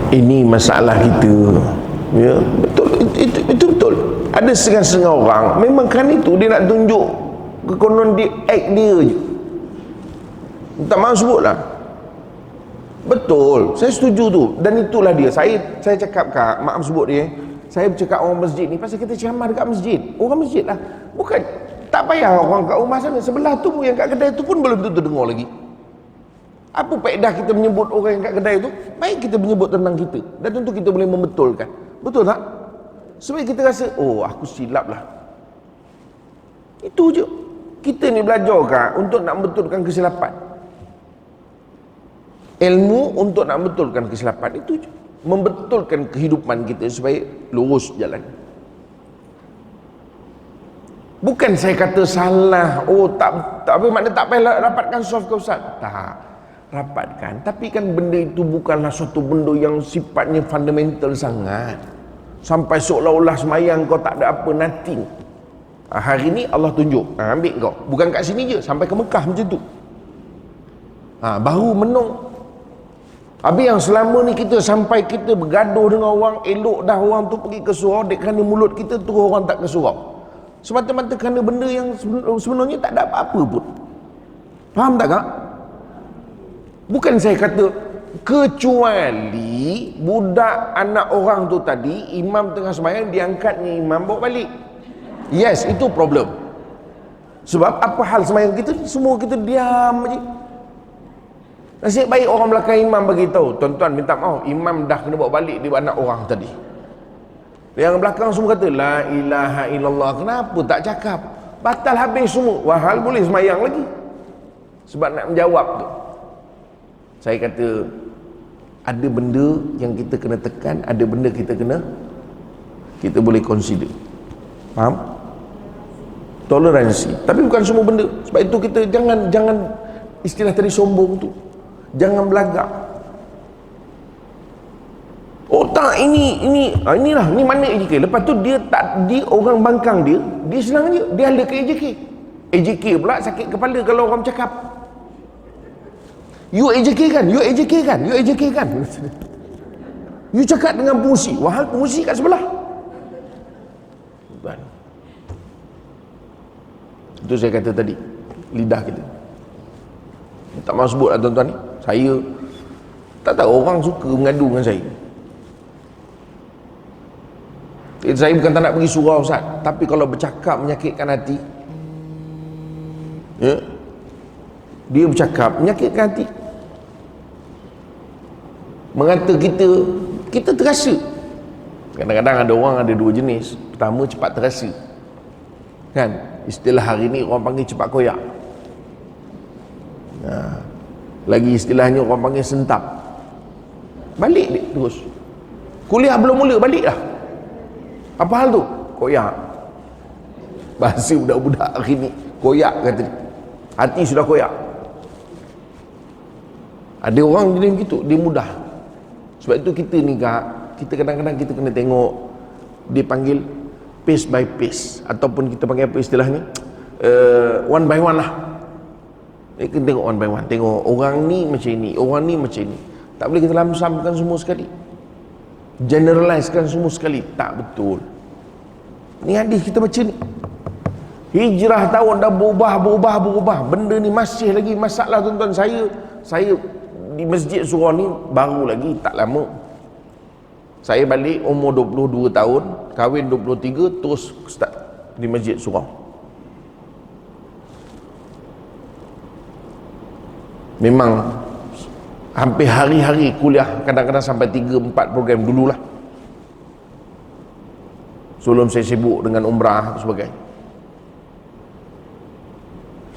Ini masalah kita. Ya, betul, itu betul. Ada setengah-setengah orang memang kan itu dia nak tunjuk kekonon dia act dia je. Tak mahu sebutlah. Betul, saya setuju tu. Dan itulah dia. Saya cakap kak, maaf sebut dia. Saya bercakap orang masjid ni pasal kita ceramah dekat masjid. Orang masjid lah. Bukan, tak payah orang kat rumah sana. Sebelah tu yang kat kedai tu pun belum tentu dengar lagi. Apa faedah kita menyebut orang yang kat kedai tu? Baik kita menyebut tentang kita. Dan tentu kita boleh membetulkan. Betul tak? Sebab kita rasa, oh aku silap lah. Itu je. Kita ni belajar kak untuk nak betulkan kesilapan. Ilmu untuk nak betulkan kesilapan itu je. Membetulkan kehidupan kita supaya lurus jalan. Bukan saya kata salah. Oh tak apa makna tak payah rapatkan soft ke Ustaz. Tak, rapatkan. Tapi kan benda itu bukanlah suatu benda yang sifatnya fundamental sangat. Sampai seolah-olah semayang kau tak ada apa, nothing. Hari ni Allah tunjuk, ambil kau. Bukan kat sini je, sampai ke Mekah macam tu. Baru menung. Habis yang selama ni kita sampai kita bergaduh dengan orang, elok dah orang tu pergi ke surau, dek kerana mulut kita tu orang tak ke surau. Semata-mata kerana benda yang sebenarnya tak ada apa-apa pun. Faham tak kak? Bukan saya kata kecuali budak anak orang tu tadi, imam tengah sembahyang diangkatnya imam bawa balik. Yes, itu problem. Sebab apa hal sembahyang kita semua kita diam aje. Nasib baik orang belakang imam bagi tahu, tuan-tuan minta maaf, imam dah kena bawa balik dia anak orang tadi. Yang belakang semua kata la ilaha illallah. Kenapa tak cakap? Batal habis semua. Wahal boleh sembahyang lagi. Sebab nak menjawab tu. Saya kata ada benda yang kita kena tekan, ada benda kita boleh consider. Faham? Toleransi. Tapi bukan semua benda. Sebab itu kita jangan istilah tadi sombong tu. Jangan belagak. Oh tak, inilah, ni mana AJK. Lepas tu dia orang bangkang dia senang je, dia ada ke AJK. AJK pula sakit kepala kalau orang cakap. You AJK kan? You cakap dengan pengusi, wahal pengusi kat sebelah. Tuan, itu saya kata tadi, lidah kita. Tak mahu sebut lah tuan-tuan ni. Saya tak tahu orang suka mengadu dengan saya. Saya bukan tak nak pergi surau Ustaz, tapi kalau bercakap menyakitkan hati, ya, dia bercakap menyakitkan hati, mengata kita terasa. Kadang-kadang ada orang ada dua jenis. Pertama, cepat terasa, kan, istilah hari ni orang panggil cepat koyak. Lagi istilahnya orang panggil sentap. Balik dia terus. Kuliah belum mula balik dah. Apa hal tu? Koyak. Bahasa budak-budak hari ni, koyak kata dia. Hati sudah koyak. Ada orang jenis begitu, dia mudah. Sebab itu kita ni kak, kita kadang-kadang kita kena tengok, dia panggil pace by pace, ataupun kita panggil apa istilahnya, one by one lah. Kita tengok one by one, tengok orang ni macam ni, orang ni macam ni. Tak boleh kita lamsamkan semua sekali, generalizekan semua sekali. Tak betul. Ni hadis kita baca ni, hijrah tahun dah berubah. Benda ni masih lagi masalah tuan-tuan. Saya di masjid surau ni baru lagi, tak lama. Saya balik umur 22 tahun, kahwin 23, terus start di masjid surau. Memang hampir hari-hari kuliah, kadang-kadang sampai 3-4 program dululah, sebelum saya sibuk dengan umrah dan sebagainya.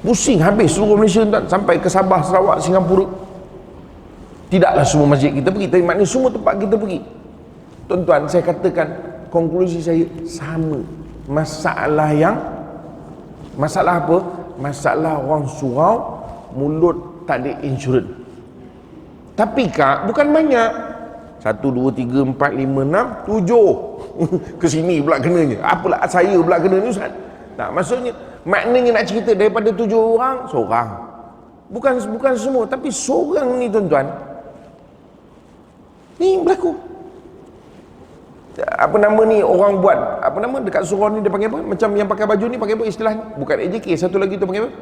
Pusing habis seluruh Malaysia tuan, sampai ke Sabah, Sarawak, Singapura. Tidaklah semua masjid kita pergi, tapi maknanya semua tempat kita pergi. Tuan-tuan, saya katakan konklusi saya sama. Masalah apa? Masalah orang surau mulut tak ada insurans. Tapi kak, bukan banyak. 1, 2, 3, 4, 5, 6, 7 ke sini pula kenanya. Apalah saya pula kena ni Ustaz? Tak, maksudnya, maknanya nak cerita daripada 7 orang, seorang. Bukan semua, tapi seorang ni tuan-tuan, ni berlaku. Apa nama ni orang buat, apa nama dekat surau ni dia panggil apa? Macam yang pakai baju ni panggil apa istilah ni? Bukan AJK, satu lagi tu panggil apa?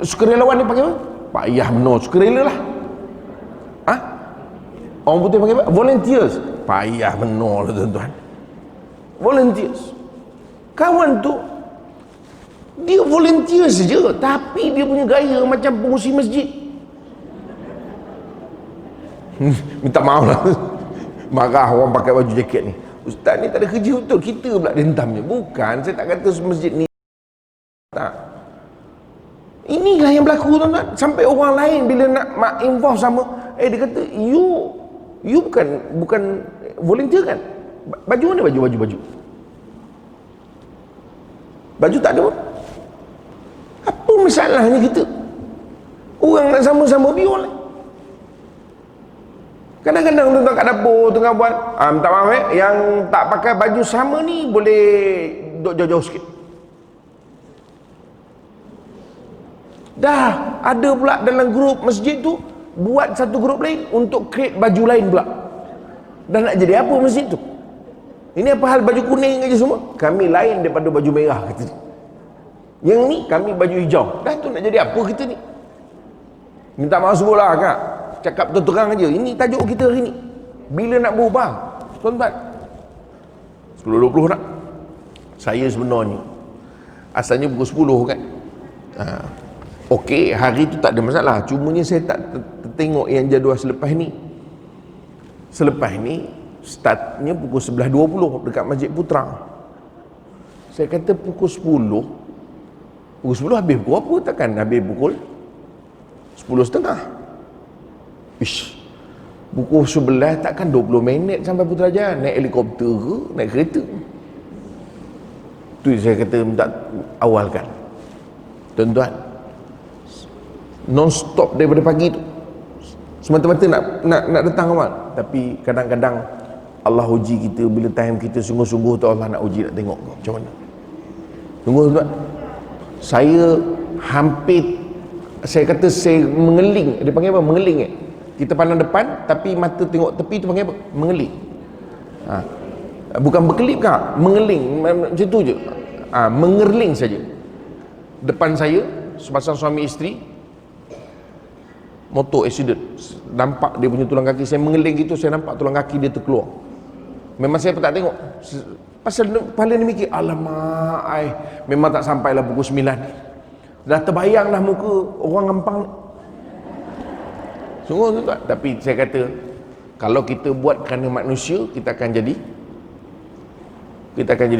Sukarelawan ni panggil apa? Payah benar, sukarela lah. Orang putih panggil apa? Volunteers. Payah benar lah tuan-tuan. Volunteers. Kawan tu dia volunteer saja, tapi dia punya gaya macam pengurusi masjid. Minta maaf lah, marah orang pakai baju jaket ni. Ustaz ni tak ada kerja betul, kita pula dentamnya. Bukan, saya tak kata masjid ni tak. Inilah yang berlaku tuan-tuan. Sampai orang lain bila nak involve sama, dia kata you bukan volunteer kan? Baju mana baju? Baju tak ada pun. Apa masalahnya kita? Orang nak sama-sama biar lah. Kadang-kadang tuan-tuan kat dapur tengah buat, minta maaf yang tak pakai baju sama ni boleh duduk jauh-jauh sikit. Dah ada pula dalam grup masjid tu buat satu grup lain untuk create baju lain pula. Dah nak jadi apa masjid tu? Ini apa hal baju kuning aja semua? Kami lain daripada baju merah kata dia. Yang ni kami baju hijau. Dah tu nak jadi apa kita ni? Minta maaf sebutlah kak. Cakap terang aja. Ini tajuk kita hari ni. Bila nak berubah? Tuan-tuan, 10.20 nak? Saya sebenarnya asalnya pukul 10 kan. Okey, hari tu tak ada masalah. Cumanya saya tak tengok yang jadual selepas ni. Selepas ni startnya pukul 11.20 dekat Masjid Putra. Saya kata pukul 10. Pukul 10 habis pukul apa? Takkan habis pukul 10.30. Ish. Pukul 11 takkan 20 minit sampai Putrajaya. Naik helikopter ke? Naik kereta? Tu saya kata minta awalkan. Tuan-tuan, non-stop daripada pagi tu, semata-mata nak datang awal. Tapi kadang-kadang Allah uji kita. Bila time kita sungguh-sungguh tu, Allah nak uji, nak tengok macam mana. Tunggu tuan, saya hampir saya kata saya mengeling, dia panggil apa? Mengeling kita pandang depan tapi mata tengok tepi, tu panggil apa? Mengeling. Bukan berkelip kak, mengeling macam tu je. Mengerling saja. Depan saya sepasang suami isteri, motor accident, nampak dia punya tulang kaki, saya mengeling gitu, saya nampak tulang kaki dia terkeluar. Memang saya tak tengok, pasal kepala ni mikir, alamak memang tak sampailah pukul 9, dah terbayang dah muka orang gampang. Sungguh tu tak. Tapi saya kata, kalau kita buat kerana manusia, kita akan jadi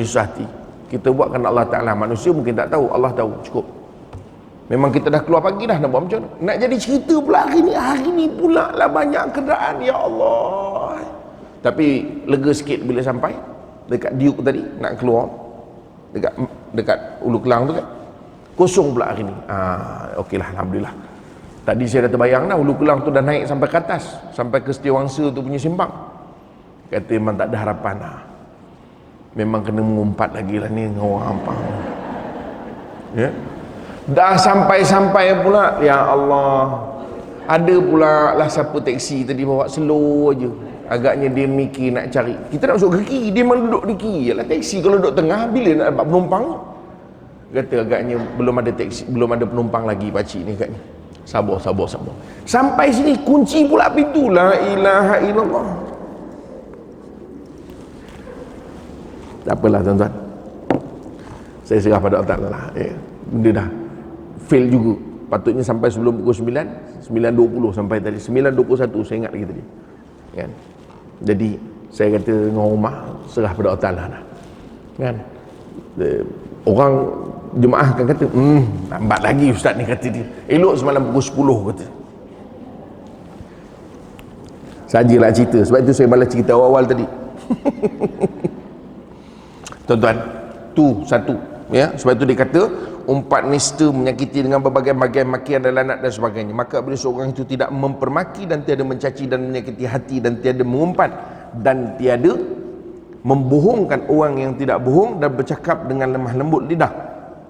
susah hati. Kita buat kerana Allah Ta'ala. Manusia mungkin tak tahu, Allah tahu, cukup. Memang kita dah keluar pagi dah, nak buat macam mana? Nak jadi cerita pula hari ni pula lah banyak kenderaan, ya Allah. Tapi lega sikit bila sampai dekat Diuk tadi, nak keluar dekat Ulu Kelang tu kan, kosong pula hari ni. Okeylah, alhamdulillah. Tadi saya dah terbayang dah, Ulu Kelang tu dah naik sampai ke atas, sampai ke Setiawangsa tu punya simpang. Kata memang tak ada harapan lah. Memang kena mengumpat lagi lah ni dengan orang hampang. Ya. Dah sampai-sampai pula, ya Allah, ada pula lah siapa teksi tadi bawa slow aje. Agaknya dia mikir nak cari, kita nak masuk ke kiri, dia memang duduk di kiri. Yalah, teksi kalau duduk tengah, bila nak dapat penumpang? Kata agaknya belum ada teksi, belum ada penumpang lagi pakcik ni agaknya. Sabar. Sampai sini kunci pula pintu, la ilaha illallah. Tak apalah tuan-tuan, saya serah pada Allah Ta'ala lah. Benda dah fail juga. Patutnya sampai sebelum pukul 9:20 sampai tadi 9:21, saya ingat lagi tadi kan. Jadi saya kata dengan rumah, serah pada Allah Ta'ala lah kan. Orang jemaah akan kata, lambat lagi ustaz ni, kata dia. Elok semalam pukul 10 kata. Sajalah cerita. Sebab itu saya balas cerita awal-awal tadi. Tuan-tuan, tu satu ya. Sebab itu dia kata, umpat nista menyakiti dengan berbagai-bagai makian dan lanat dan sebagainya. Maka bila seorang itu tidak mempermaki dan tiada mencaci dan menyakiti hati dan tiada mengumpat dan tiada membohongkan orang yang tidak bohong dan bercakap dengan lemah lembut lidah,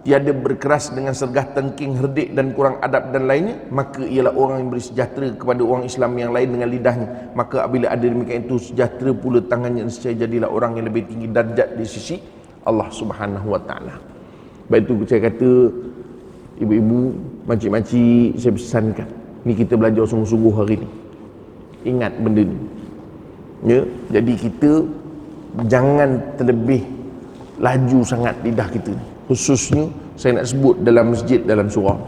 tiada berkeras dengan sergah tengking, herdik dan kurang adab dan lainnya, maka ialah orang yang beri sejahtera kepada orang Islam yang lain dengan lidahnya. Maka apabila ada demikian itu, sejahtera pula tangannya, nescaya jadilah orang yang lebih tinggi darjat di sisi Allah Subhanahu wa Ta'ala. Baik itu saya kata, ibu-ibu, makcik-makcik, saya pesankan, ni kita belajar sungguh-sungguh hari ni. Ingat benda ni. Ya, jadi kita jangan terlebih laju sangat lidah kita ni. Khususnya saya nak sebut dalam masjid, dalam surau.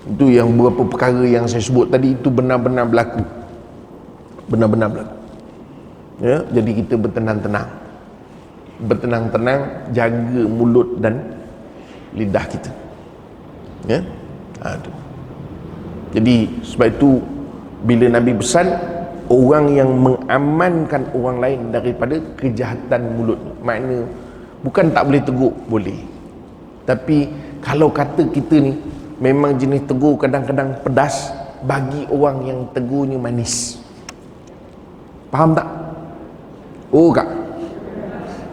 Itu yang beberapa perkara yang saya sebut tadi, itu benar-benar berlaku. Benar-benar berlaku. Ya, jadi kita bertenang-tenang, jaga mulut dan lidah kita. Ya. Jadi sebab itu bila Nabi pesan, orang yang mengamankan orang lain daripada kejahatan mulut, makna bukan tak boleh tegur, boleh. Tapi kalau kata kita ni memang jenis tegur kadang-kadang pedas, bagi orang yang tegurnya manis. Faham tak? Oh kak,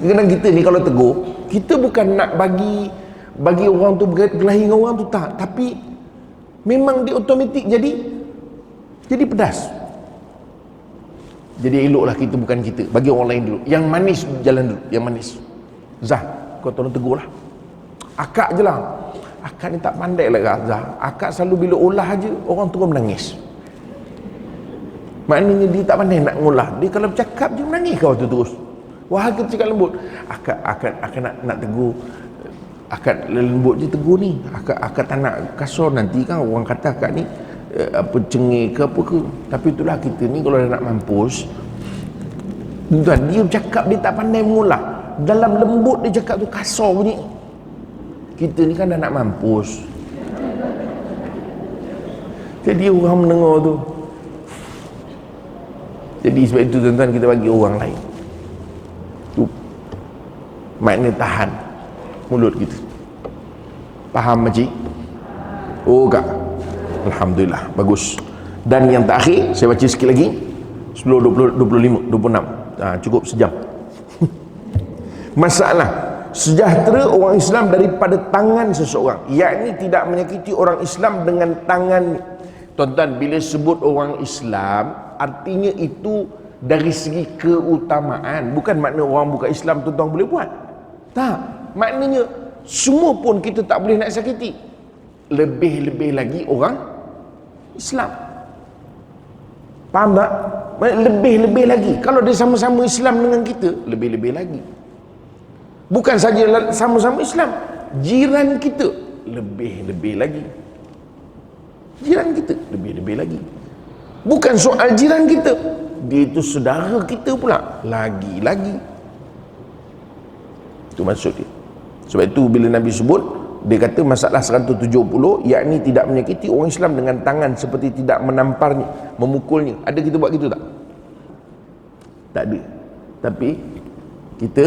kadang kita ni kalau tegur, kita bukan nak bagi orang tu berkelahi dengan orang tu, tak. Tapi memang dia automatik jadi pedas. Jadi eloklah kita bukan kita, bagi orang lain dulu. Yang manis jalan dulu, yang manis. Zah, kau tolong tegur lah. Akak je lah. Akak ni tak pandai lah Zah. Akak selalu bila olah aja orang terus menangis. Maknanya dia tak pandai nak ngolah. Dia kalau bercakap je menangis kau tu terus. Wah, kita cakap lembut. Akak nak tegur. Akak lembut je tegur ni. Akak tak nak kasar, nanti kan orang kata akak ni apa cengih ke apa ke. Tapi itulah kita ni kalau dah nak mampus, tuan, dia bercakap dia tak pandai mengolah. Dalam lembut dia cakap tu kasar bunyi. Kita ni kan dah nak mampus. Jadi orang mendengar tu. Jadi sebab itu tuan-tuan, kita bagi orang lain tu makna tahan mulut kita. Faham makcik? Oh kak, alhamdulillah, bagus. Dan yang terakhir saya baca sikit lagi, 10, 20, 25, 26. Cukup sejam. Masalah sejahtera orang Islam daripada tangan seseorang, yakni tidak menyakiti orang Islam dengan tangan. Tuan-tuan, bila sebut orang Islam, artinya itu dari segi keutamaan, bukan makna orang bukan Islam tuan-tuan boleh buat. Tak, maknanya semua pun kita tak boleh nak sakiti, lebih-lebih lagi orang Islam. Faham tak? Lebih-lebih lagi kalau dia sama-sama Islam dengan kita, lebih-lebih lagi. Bukan saja sama-sama Islam, jiran kita lebih-lebih lagi. Jiran kita lebih-lebih lagi. Bukan soal jiran kita, dia itu saudara kita pula, lagi-lagi. Itu maksud dia. Sebab itu bila Nabi sebut, dia kata masalah 170, yakni tidak menyakiti orang Islam dengan tangan seperti tidak menamparnya, memukulnya. Ada kita buat gitu tak? Tak ada. Tapi kita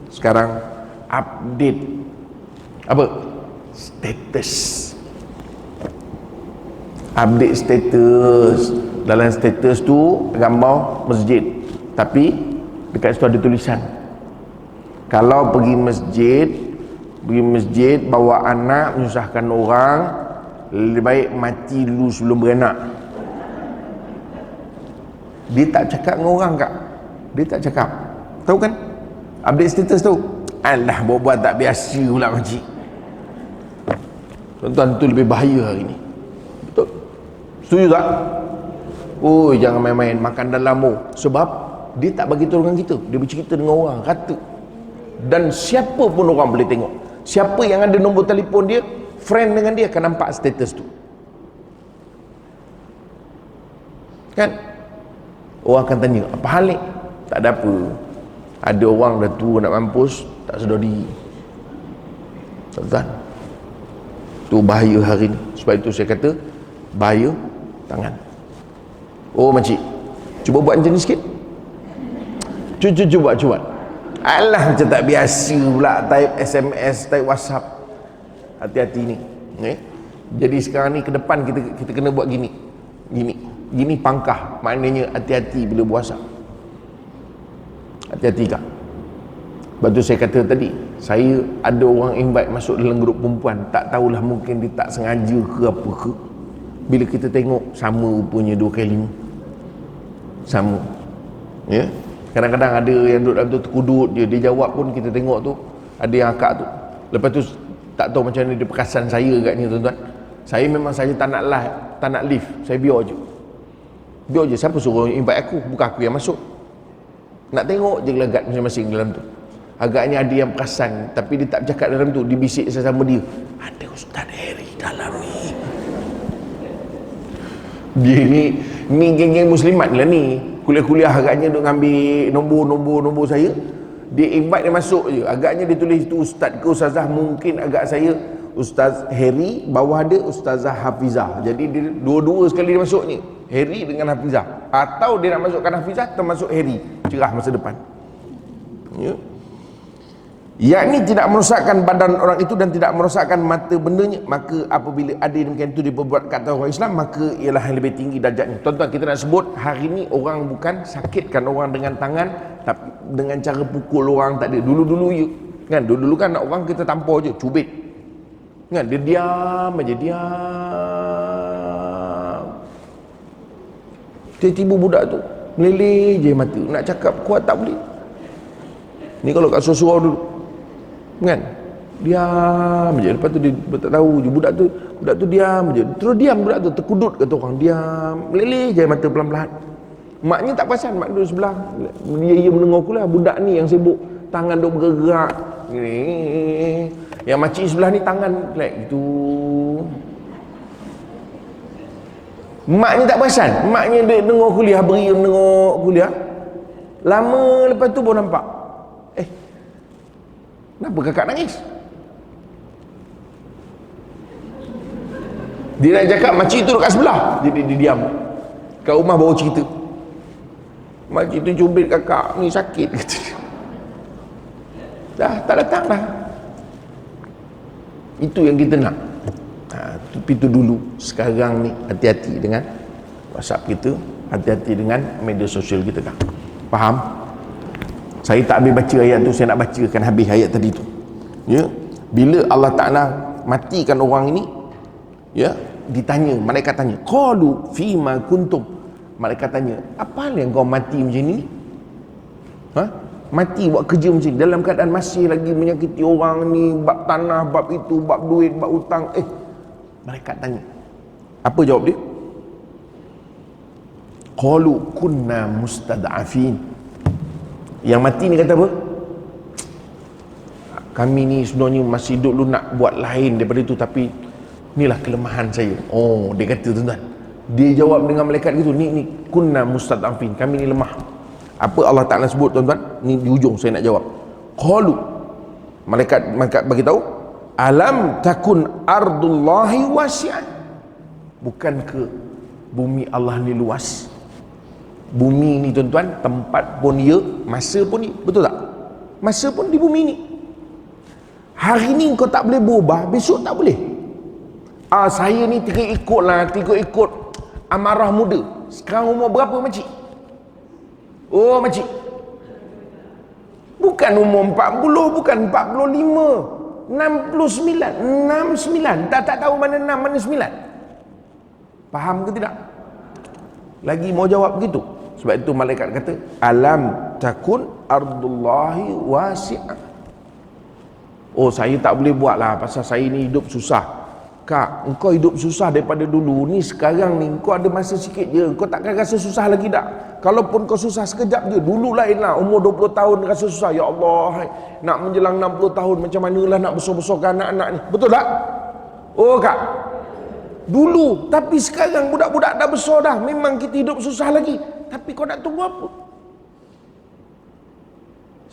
sekarang update apa? Status. Update status. Dalam status tu gambar masjid, tapi dekat situ ada tulisan, kalau pergi masjid bawa anak menyusahkan orang, lebih baik mati dulu sebelum beranak. Dia tak cakap dengan orang kak, dia tak cakap, tahu kan update status tu. Alah, buat tak biasa pula makcik. Tuan-tuan, tu lebih bahaya hari ni. Betul? Setuju tak? Oh, jangan main-main makan dalam mu. Sebab dia tak bagi tahu dengan kita, dia bercerita dengan orang, kata. Dan siapa pun orang boleh tengok. Siapa yang ada nombor telefon dia, friend dengan dia, akan nampak status tu. Kan? Orang akan tanya, apa hal ni? Tak ada apa. Ada orang dah tua nak mampus, tak sedar diri. Tuan-tuan, tu bahaya hari ni. Sebab itu saya kata, bahaya tangan. Oh makcik, cuba buat macam ni sikit. Cuba buat. Alah, macam tak biasa pula type SMS, type WhatsApp. Hati-hati ni. Jadi sekarang ni ke depan kita kena buat gini. Gini pangkah. Maknanya hati-hati bila WhatsApp. Hati-hati kak. Lepas tu saya kata tadi, saya ada orang invite masuk dalam grup perempuan, tak tahulah mungkin dia tak sengaja ke apa ke. Bila kita tengok sama rupanya 2x5. Sama. Ya. Kadang-kadang ada yang duduk dalam tu terkudut dia jawab pun kita tengok tu ada yang akak tu. Lepas tu tak tahu macam mana dia perasan saya agaknya tuan-tuan. Saya memang saya tak nak lift, saya biar je. Siapa suruh invite aku? Bukan aku yang masuk. Nak tengok je gelagat masing-masing dalam tu. Agaknya ada yang perasan, tapi dia tak bercakap dalam tu, dia bisik sesama dia. Ada Ustaz Harry dalam ni. Dia ni geng-geng muslimat lah ni. Kuliah-kuliah agaknya duk ambil nombor saya. Dia invite dia masuk je. Agaknya dia tulis tu ustaz ke ustazah, mungkin agak saya Ustaz Harry, bawah dia Ustazah Hafizah. Jadi dia dua-dua sekali dia masuk ni, Harry dengan Hafizah. Atau dia nak masukkan Hafizah termasuk Harry, cerah masa depan. Ya. Yakni tidak merosakkan badan orang itu dan tidak merosakkan mata bendanya. Maka apabila ada demikian itu diperbuat kata orang Islam, maka ialah yang lebih tinggi darjatnya. Tuan-tuan, kita nak sebut hari ni orang bukan sakitkan orang dengan tangan, tapi dengan cara pukul orang tak ada. Dulu-dulu je kan, dulu-dulu kan nak orang kita tampar je, cubit kan, dia diam aja, diam. Tiba-tiba budak tu meleleh je mata, nak cakap kuat tak boleh. Ni kalau kat surau dulu kan, diam je. Lepas tu dia tak tahu je, budak tu diam je, terus diam budak tu, terkudut kata orang, diam, meleleh je mata pelan-pelan. Maknya tak perasan, mak duduk sebelah, dia mendengar kuliah, budak ni yang sibuk tangan duk bergerak ni, yang makcik sebelah ni tangan like gitu. Maknya tak perasan, maknya dia dengar kuliah, beri mendengar kuliah. Lama lepas tu baru nampak, kenapa kakak nangis? Dia nak cakap makcik tu dekat sebelah, jadi dia diam. Kat rumah baru cerita, makcik tu cubit kakak ni sakit kata dia. Dah tak datang dah. Itu yang kita nak. Tapi itu dulu. Sekarang ni hati-hati dengan WhatsApp kita, hati-hati dengan media sosial kita kan. Faham? Saya tak habis baca ayat tu, saya nak bacakan habis ayat tadi tu. Ya, bila Allah Ta'ala matikan orang ini, ya, ditanya, malaikat tanya, qalu fima kuntum. Malaikat tanya, apa yang kau mati macam ni? Ha? Mati buat kerja macam ni dalam keadaan masih lagi menyakiti orang ni, bab tanah, bab itu, bab duit, bab hutang. Malaikat tanya. Apa jawab dia? Qalu kunna mustad'afin. Yang mati ni kata apa? Kami ni sebenarnya masih dulu nak buat lain daripada itu, tapi inilah kelemahan saya. Oh, dia kata tuan-tuan. Dia jawab dengan malaikat gitu, ni kunna mustad'afin, kami ni lemah. Apa Allah Ta'ala sebut tuan-tuan? Ni di ujung saya nak jawab. Qalu, malaikat bagi tahu, alam takun ardullahi wasi'an. Bukan ke bumi Allah ni luas? Bumi ni tuan-tuan, tempat pun dia, masa pun ni, betul tak? Masa pun di bumi ni. Hari ni kau tak boleh berubah, besok tak boleh. Saya ni tiga ikut amarah muda. Sekarang umur berapa makcik? Oh makcik, bukan umur 40, bukan 45, 69. Tak tahu mana 6 mana 9. Faham ke tidak? Lagi mau jawab begitu. Sebab itu malaikat kata, alam takun ardullahi wasi'ah. Oh, saya tak boleh buat lah pasal saya ni hidup susah. Kak, engkau hidup susah daripada dulu ni, sekarang ni engkau ada masa sikit je, engkau takkan rasa susah lagi tak? Kalaupun kau susah sekejap je, dulu lain lah, umur 20 tahun rasa susah, ya Allah, nak menjelang 60 tahun macam manalah nak besar-besarkan anak-anak ni, betul tak? Oh kak, dulu, tapi sekarang budak-budak dah besar dah, memang kita hidup susah lagi, tapi kau nak tunggu apa?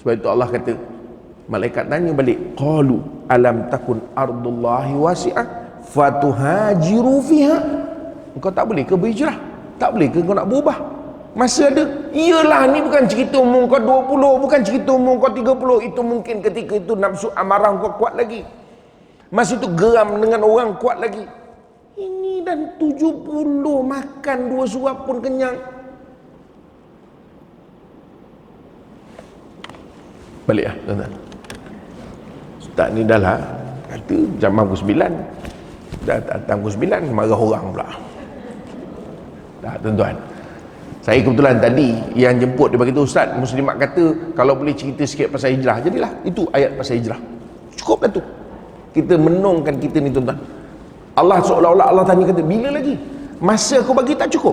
Sebab itu Allah kata, malaikat tanya balik, qalu alam takun ardullahi wasi'ah fatuhajiru fiha. Engkau tak boleh ke berhijrah? Tak boleh ke kau nak berubah? Masa ada. Iyalah, ni bukan cerita umur kau 20, bukan cerita umur kau 30. Itu mungkin ketika itu nafsu amarah kau kuat lagi, masa itu geram dengan orang kuat lagi. Ini dan 70, makan 2 suap pun kenyang. Balik lah tuan-tuan. Ustaz ni dah lah kata jam pukul 9, dah datang pukul 9, marah orang pula. Tak tuan-tuan, saya kebetulan tadi yang jemput dia beritahu, Ustaz Muslimat kata kalau boleh cerita sikit pasal hijrah. Jadilah itu ayat pasal hijrah. Cukup dah tu. Kita menongkan kita ni tuan-tuan. Allah seolah-olah Allah tanya kata, bila lagi? Masa aku bagi tak cukup.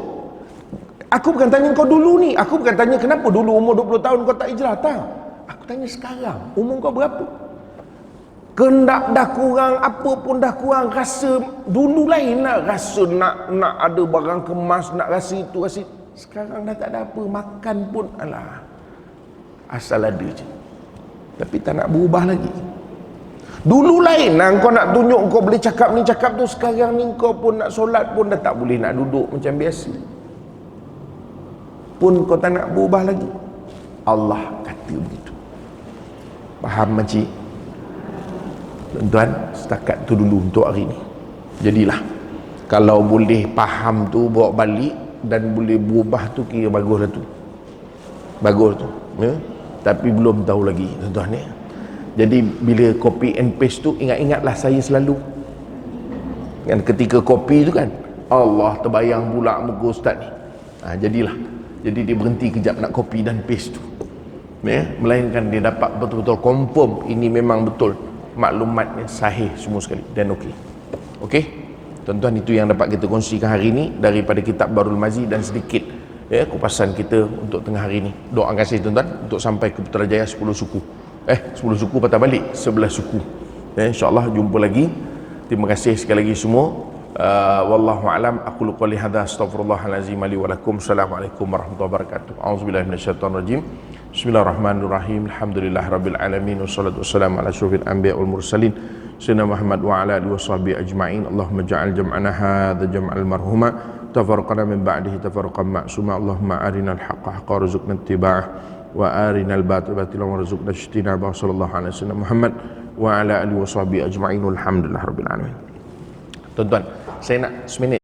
Aku bukan tanya kau dulu ni, aku bukan tanya kenapa dulu umur 20 tahun kau tak hijrah, tak. Aku tanya sekarang, umur kau berapa? Kendak dah kurang, apa pun dah kurang, rasa dulu lain lah, rasa nak ada barang kemas, nak rasa itu, rasa itu. Sekarang dah tak ada apa, makan pun alah asal ada je, tapi tak nak berubah lagi. Dulu lain lah, kau nak tunjuk kau boleh cakap ni cakap tu, sekarang ni kau pun nak solat pun dah tak boleh, nak duduk macam biasa pun kau tak nak berubah lagi. Allah kata begitu. Faham makcik? Tuan-tuan, setakat tu dulu untuk hari ni. Jadilah, kalau boleh faham tu, bawa balik dan boleh berubah tu, kira baguslah tu. Bagus tu, ya? Tapi belum tahu lagi tuan-tuan ya. Jadi bila copy and paste tu, ingat-ingatlah saya selalu kan, ketika copy tu kan, Allah terbayang pula muka ustaz ni. Jadilah, jadi dia berhenti kejap nak copy dan paste tu ya? Melainkan dia dapat betul-betul confirm ini memang betul maklumatnya sahih semua sekali dan okey tuan-tuan, itu yang dapat kita kongsikan hari ini daripada kitab Barul Mazi dan sedikit ya kupasan kita untuk tengah hari ini. Doakan kasih tuan-tuan untuk sampai ke Putrajaya 10 suku 10 suku patah balik 11 suku ya, insyaAllah jumpa lagi. Terima kasih sekali lagi semua. Wallahu alam, aqulu qouli hadza, astaghfirullahalazim li wa lakum. Assalamualaikum warahmatullahi wabarakatuh. A'udzubillahi minasyaitonir rajim. Bismillahirrahmanirrahim. Alhamdulillahirabbil alamin, wassalatu wassalamu ala asyrofil anbiya wal mursalin sayyidina Muhammad wa ala alihi washabbihi ajmain. Allahumma ja'al jam'ana hadza jam'al marhuma, tafarraqana min ba'dihi tafarraqan ma'suma. Allahumma arinal haqqa haqqan warzuqna ittiba'ah wa arinal batila batilan warzuqna ijtinabah. Sallallahu alaihi wasallam Muhammad wa ala alihi washabbihi ajmain. Alhamdulillahirabbil alamin. Tuan-tuan, saya nak seminit